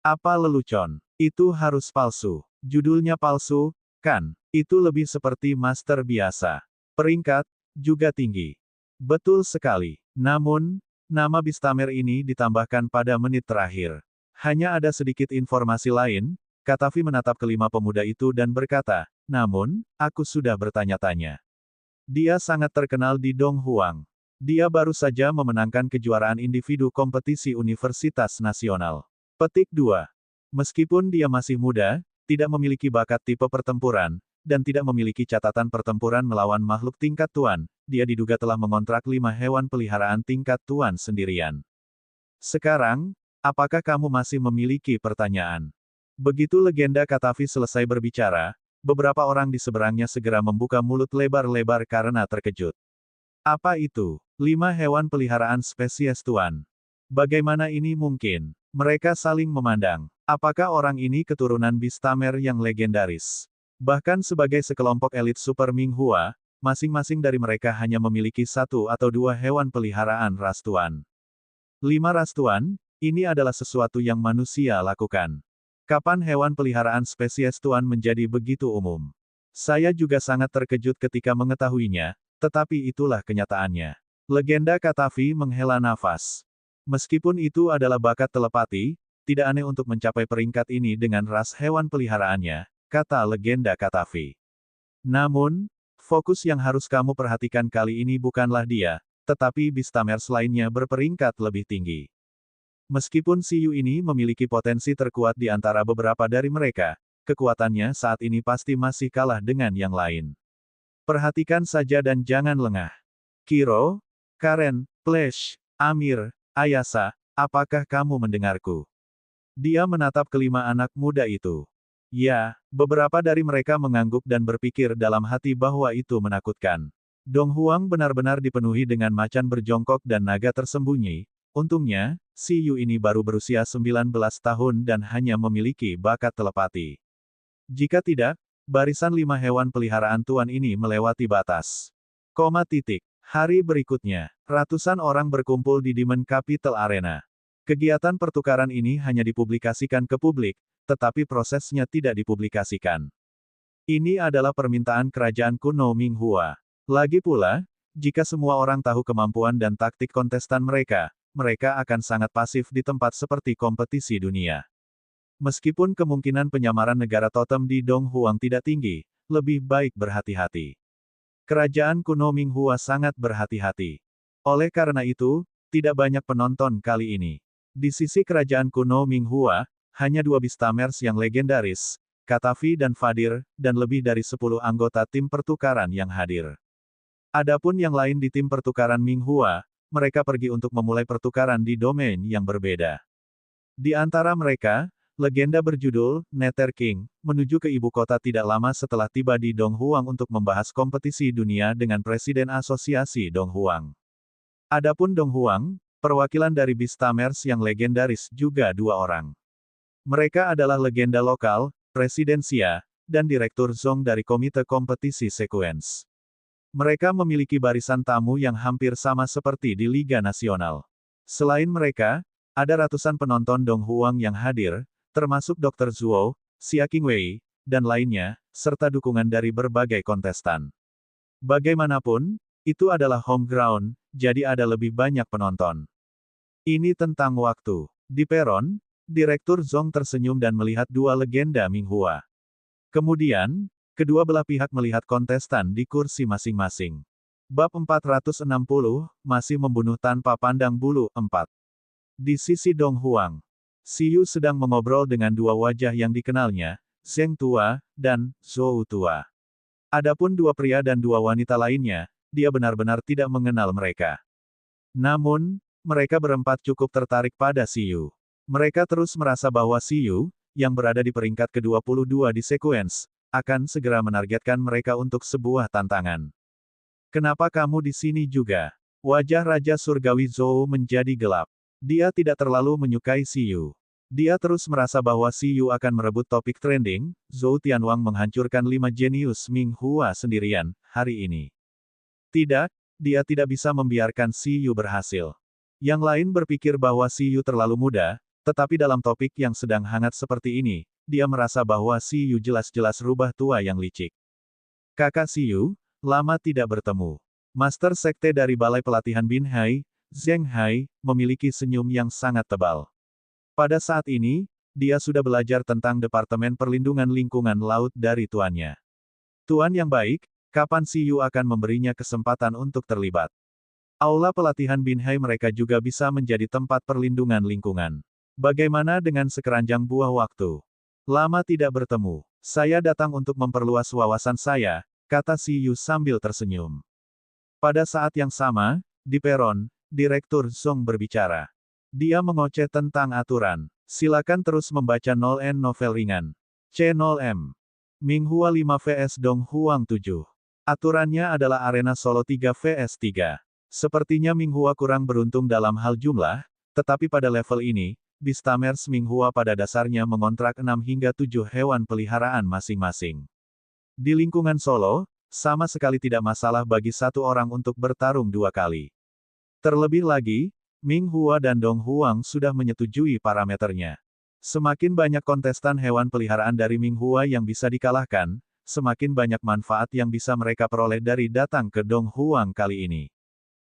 Apa lelucon? Itu harus palsu. Judulnya palsu, kan? Itu lebih seperti master biasa. Peringkat, juga tinggi. Betul sekali. Namun, nama Beastamer ini ditambahkan pada menit terakhir. Hanya ada sedikit informasi lain, Katavi menatap kelima pemuda itu dan berkata, namun, aku sudah bertanya-tanya. Dia sangat terkenal di Donghuang. Dia baru saja memenangkan kejuaraan individu kompetisi Universitas Nasional. Petik 2. Meskipun dia masih muda, tidak memiliki bakat tipe pertempuran, dan tidak memiliki catatan pertempuran melawan makhluk tingkat tuan, dia diduga telah mengontrak 5 hewan peliharaan tingkat tuan sendirian. Sekarang, apakah kamu masih memiliki pertanyaan? Begitu legenda Katavi selesai berbicara, beberapa orang di seberangnya segera membuka mulut lebar-lebar karena terkejut. Apa itu? 5 hewan peliharaan spesies tuan. Bagaimana ini mungkin? Mereka saling memandang. Apakah orang ini keturunan Beastamer yang legendaris? Bahkan sebagai sekelompok elit Super Minghua, masing-masing dari mereka hanya memiliki 1 atau 2 hewan peliharaan ras tuan. 5 ras tuan, ini adalah sesuatu yang manusia lakukan. Kapan hewan peliharaan spesies tuan menjadi begitu umum? Saya juga sangat terkejut ketika mengetahuinya, tetapi itulah kenyataannya. Legenda Katavi menghela nafas. Meskipun itu adalah bakat telepati, tidak aneh untuk mencapai peringkat ini dengan ras hewan peliharaannya, kata legenda Katavi. Namun, fokus yang harus kamu perhatikan kali ini bukanlah dia, tetapi Beastamers lainnya berperingkat lebih tinggi. Meskipun Siyu ini memiliki potensi terkuat di antara beberapa dari mereka, kekuatannya saat ini pasti masih kalah dengan yang lain. Perhatikan saja dan jangan lengah. Kiro, Karen, Flash, Amir, Ayasa, apakah kamu mendengarku? Dia menatap kelima anak muda itu. Ya, beberapa dari mereka mengangguk dan berpikir dalam hati bahwa itu menakutkan. Donghuang benar-benar dipenuhi dengan macan berjongkok dan naga tersembunyi. Untungnya, Siyu ini baru berusia 19 tahun dan hanya memiliki bakat telepati. Jika tidak, barisan 5 hewan peliharaan tuan ini melewati batas. Hari berikutnya, ratusan orang berkumpul di Demon Capital Arena. Kegiatan pertukaran ini hanya dipublikasikan ke publik, tetapi prosesnya tidak dipublikasikan. Ini adalah permintaan kerajaan kuno Minghua. Lagi pula, jika semua orang tahu kemampuan dan taktik kontestan mereka, mereka akan sangat pasif di tempat seperti kompetisi dunia. Meskipun kemungkinan penyamaran negara totem di Donghuang tidak tinggi, lebih baik berhati-hati. Kerajaan kuno Minghua sangat berhati-hati. Oleh karena itu, tidak banyak penonton kali ini. Di sisi kerajaan kuno Minghua, hanya 2 Beastamers yang legendaris, Katavi dan Fadir, dan lebih dari 10 anggota tim pertukaran yang hadir. Adapun yang lain di tim pertukaran Minghua, mereka pergi untuk memulai pertukaran di domain yang berbeda. Di antara mereka, legenda berjudul Nether King menuju ke ibu kota tidak lama setelah tiba di Donghuang untuk membahas kompetisi dunia dengan Presiden Asosiasi Donghuang. Adapun Donghuang, perwakilan dari Beastamers yang legendaris juga 2 orang. Mereka adalah legenda lokal, Presiden Xia, dan Direktur Zong dari Komite Kompetisi Sequence. Mereka memiliki barisan tamu yang hampir sama seperti di Liga Nasional. Selain mereka, ada ratusan penonton Donghuang yang hadir, termasuk Dr. Zuo, Xia Qingwei, dan lainnya, serta dukungan dari berbagai kontestan. Bagaimanapun, itu adalah home ground, jadi ada lebih banyak penonton. Ini tentang waktu. Di peron, Direktur Zhong tersenyum dan melihat dua legenda Minghua. Kemudian, kedua belah pihak melihat kontestan di kursi masing-masing. Bab 460, masih membunuh tanpa pandang bulu, 4. Di sisi Dong Huang, Siyu sedang mengobrol dengan dua wajah yang dikenalnya, Zheng tua, dan Zhou tua. Adapun dua pria dan dua wanita lainnya, dia benar-benar tidak mengenal mereka. Namun, mereka berempat cukup tertarik pada Siyu. Mereka terus merasa bahwa Siyu, yang berada di peringkat ke-22 di sekuens, akan segera menargetkan mereka untuk sebuah tantangan. Kenapa kamu di sini juga? Wajah Raja Surgawi Zhou menjadi gelap. Dia tidak terlalu menyukai Siyu. Dia terus merasa bahwa Siyu akan merebut topik trending, Zhou Tianwang menghancurkan 5 jenius Minghua sendirian, hari ini. Tidak, dia tidak bisa membiarkan Siyu berhasil. Yang lain berpikir bahwa Siyu terlalu muda, tetapi dalam topik yang sedang hangat seperti ini, dia merasa bahwa Siyu jelas-jelas rubah tua yang licik. Kakak Siyu, lama tidak bertemu. Master Sekte dari Balai Pelatihan Binhai, Zheng Hai, memiliki senyum yang sangat tebal. Pada saat ini, dia sudah belajar tentang Departemen Perlindungan Lingkungan Laut dari tuannya. Tuan yang baik, kapan Siyu akan memberinya kesempatan untuk terlibat? Aula pelatihan Binhai mereka juga bisa menjadi tempat perlindungan lingkungan. Bagaimana dengan sekeranjang buah waktu? Lama tidak bertemu. Saya datang untuk memperluas wawasan saya, kata Siyu sambil tersenyum. Pada saat yang sama, di peron, Direktur Zhong berbicara. Dia mengoceh tentang aturan. Silakan terus membaca 0N novel ringan. C0M. Minghua 5 vs Dong Huang 7. Aturannya adalah arena solo 3 vs 3. Sepertinya Minghua kurang beruntung dalam hal jumlah, tetapi pada level ini, Beastamers Minghua pada dasarnya mengontrak 6 hingga 7 hewan peliharaan masing-masing. Di lingkungan solo, sama sekali tidak masalah bagi satu orang untuk bertarung 2 kali. Terlebih lagi, Minghua dan Dong Huang sudah menyetujui parameternya. Semakin banyak kontestan hewan peliharaan dari Minghua yang bisa dikalahkan, semakin banyak manfaat yang bisa mereka peroleh dari datang ke Dong Huang kali ini.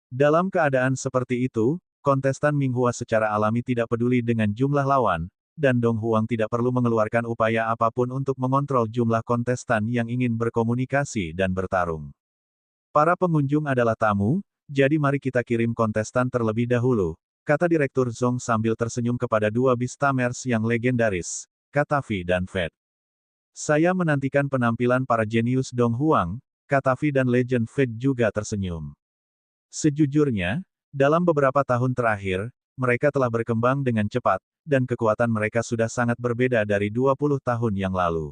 Dalam keadaan seperti itu, kontestan Minghua secara alami tidak peduli dengan jumlah lawan, dan Dong Huang tidak perlu mengeluarkan upaya apapun untuk mengontrol jumlah kontestan yang ingin berkomunikasi dan bertarung. Para pengunjung adalah tamu, jadi mari kita kirim kontestan terlebih dahulu, kata Direktur Zhong sambil tersenyum kepada dua Beastamers yang legendaris, Katavi dan Fed. Saya menantikan penampilan para jenius Dong Huang, Katavi dan Legend Fed juga tersenyum. Sejujurnya, dalam beberapa tahun terakhir, mereka telah berkembang dengan cepat, dan kekuatan mereka sudah sangat berbeda dari 20 tahun yang lalu.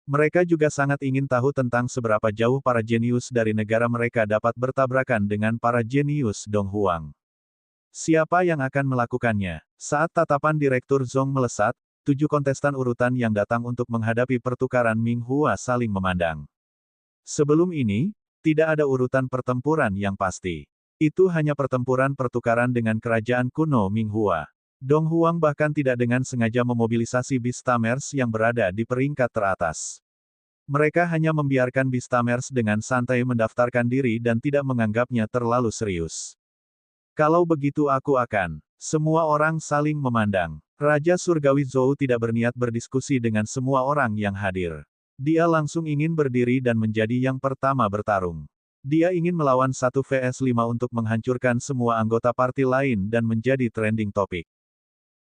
Mereka juga sangat ingin tahu tentang seberapa jauh para jenius dari negara mereka dapat bertabrakan dengan para jenius Dong Huang. Siapa yang akan melakukannya? Saat tatapan Direktur Zhong melesat, 7 kontestan urutan yang datang untuk menghadapi pertukaran Minghua saling memandang. Sebelum ini, tidak ada urutan pertempuran yang pasti. Itu hanya pertempuran pertukaran dengan kerajaan kuno Minghua. Dong Huang bahkan tidak dengan sengaja memobilisasi Beastamers yang berada di peringkat teratas. Mereka hanya membiarkan Beastamers dengan santai mendaftarkan diri dan tidak menganggapnya terlalu serius. Kalau begitu aku akan. Semua orang saling memandang. Raja Surgawi Zhou tidak berniat berdiskusi dengan semua orang yang hadir. Dia langsung ingin berdiri dan menjadi yang pertama bertarung. Dia ingin melawan 1 vs 5 untuk menghancurkan semua anggota parti lain dan menjadi trending topik.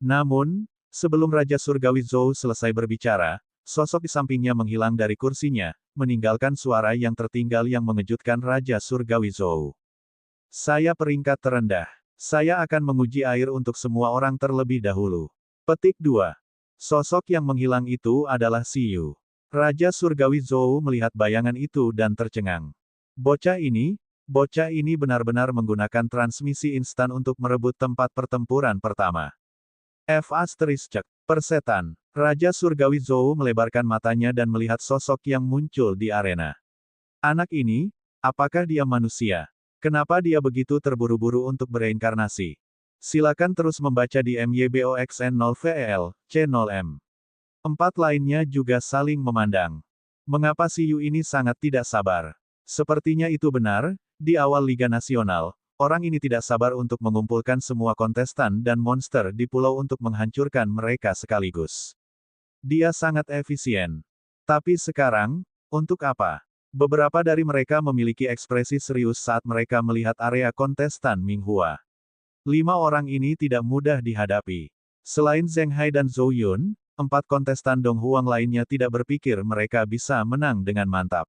Namun, sebelum Raja Surgawi Zhou selesai berbicara, sosok di sampingnya menghilang dari kursinya, meninggalkan suara yang tertinggal yang mengejutkan Raja Surgawi Zhou. Saya peringkat terendah. Saya akan menguji air untuk semua orang terlebih dahulu. Petik 2. Sosok yang menghilang itu adalah Siyu. Raja Surgawi Zhou melihat bayangan itu dan tercengang. Bocah ini benar-benar menggunakan transmisi instan untuk merebut tempat pertempuran pertama. F***, persetan. Raja Surgawi Zhou melebarkan matanya dan melihat sosok yang muncul di arena. Anak ini, apakah dia manusia? Kenapa dia begitu terburu-buru untuk bereinkarnasi? Silakan terus membaca di MYBOXN 0VEL, C0M. 4 lainnya juga saling memandang. Mengapa Siyu ini sangat tidak sabar? Sepertinya itu benar, di awal Liga Nasional, orang ini tidak sabar untuk mengumpulkan semua kontestan dan monster di pulau untuk menghancurkan mereka sekaligus. Dia sangat efisien. Tapi sekarang, untuk apa? Beberapa dari mereka memiliki ekspresi serius saat mereka melihat area kontestan Minghua. 5 orang ini tidak mudah dihadapi. Selain Zheng Hai dan Zhou Yun, 4 kontestan Dong Huang lainnya tidak berpikir mereka bisa menang dengan mantap.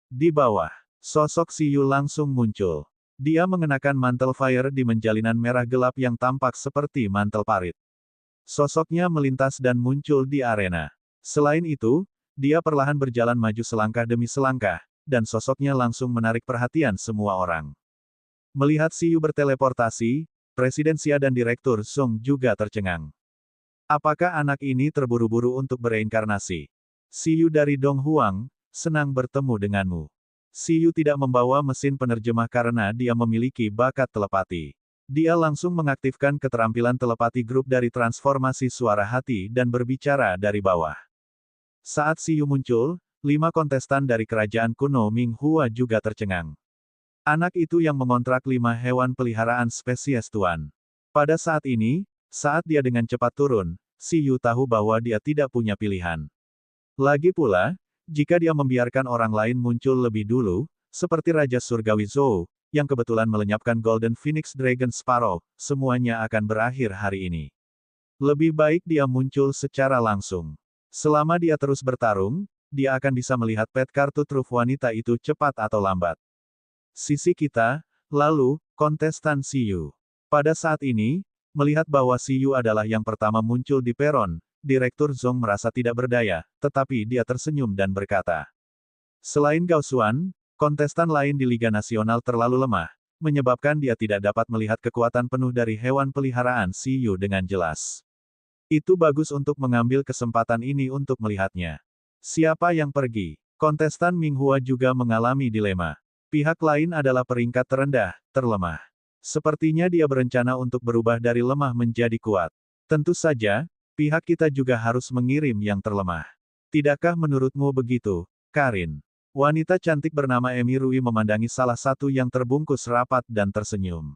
Di bawah, sosok Si Yu langsung muncul. Dia mengenakan mantel fire di menjalinan merah gelap yang tampak seperti mantel parit. Sosoknya melintas dan muncul di arena. Selain itu, dia perlahan berjalan maju selangkah demi selangkah, dan sosoknya langsung menarik perhatian semua orang. Melihat Si Yu berteleportasi, Presiden Xia dan Direktur Song juga tercengang. Apakah anak ini terburu-buru untuk bereinkarnasi? Si Yu dari Dong Huang, senang bertemu denganmu. Si Yu tidak membawa mesin penerjemah karena dia memiliki bakat telepati. Dia langsung mengaktifkan keterampilan telepati grup dari transformasi suara hati dan berbicara dari bawah. Saat Si Yu muncul, 5 kontestan dari kerajaan kuno Minghua juga tercengang. Anak itu yang mengontrak 5 hewan peliharaan spesies tuan. Pada saat ini, saat dia dengan cepat turun, Si Yu tahu bahwa dia tidak punya pilihan. Lagi pula, jika dia membiarkan orang lain muncul lebih dulu, seperti Raja Surgawi Zhou, yang kebetulan melenyapkan Golden Phoenix Dragon Sparrow, semuanya akan berakhir hari ini. Lebih baik dia muncul secara langsung. Selama dia terus bertarung, dia akan bisa melihat pet kartu truf wanita itu cepat atau lambat. Sisi kita, lalu, kontestan Si Yu. Pada saat ini, melihat bahwa Si Yu adalah yang pertama muncul di peron, Direktur Zhong merasa tidak berdaya, tetapi dia tersenyum dan berkata. Selain Gao Xuan, kontestan lain di Liga Nasional terlalu lemah, menyebabkan dia tidak dapat melihat kekuatan penuh dari hewan peliharaan Si Yu dengan jelas. Itu bagus untuk mengambil kesempatan ini untuk melihatnya. Siapa yang pergi? Kontestan Minghua juga mengalami dilema. Pihak lain adalah peringkat terendah, terlemah. Sepertinya dia berencana untuk berubah dari lemah menjadi kuat. Tentu saja, pihak kita juga harus mengirim yang terlemah. Tidakkah menurutmu begitu, Karin? Wanita cantik bernama Emi Rui memandangi salah satu yang terbungkus rapat dan tersenyum.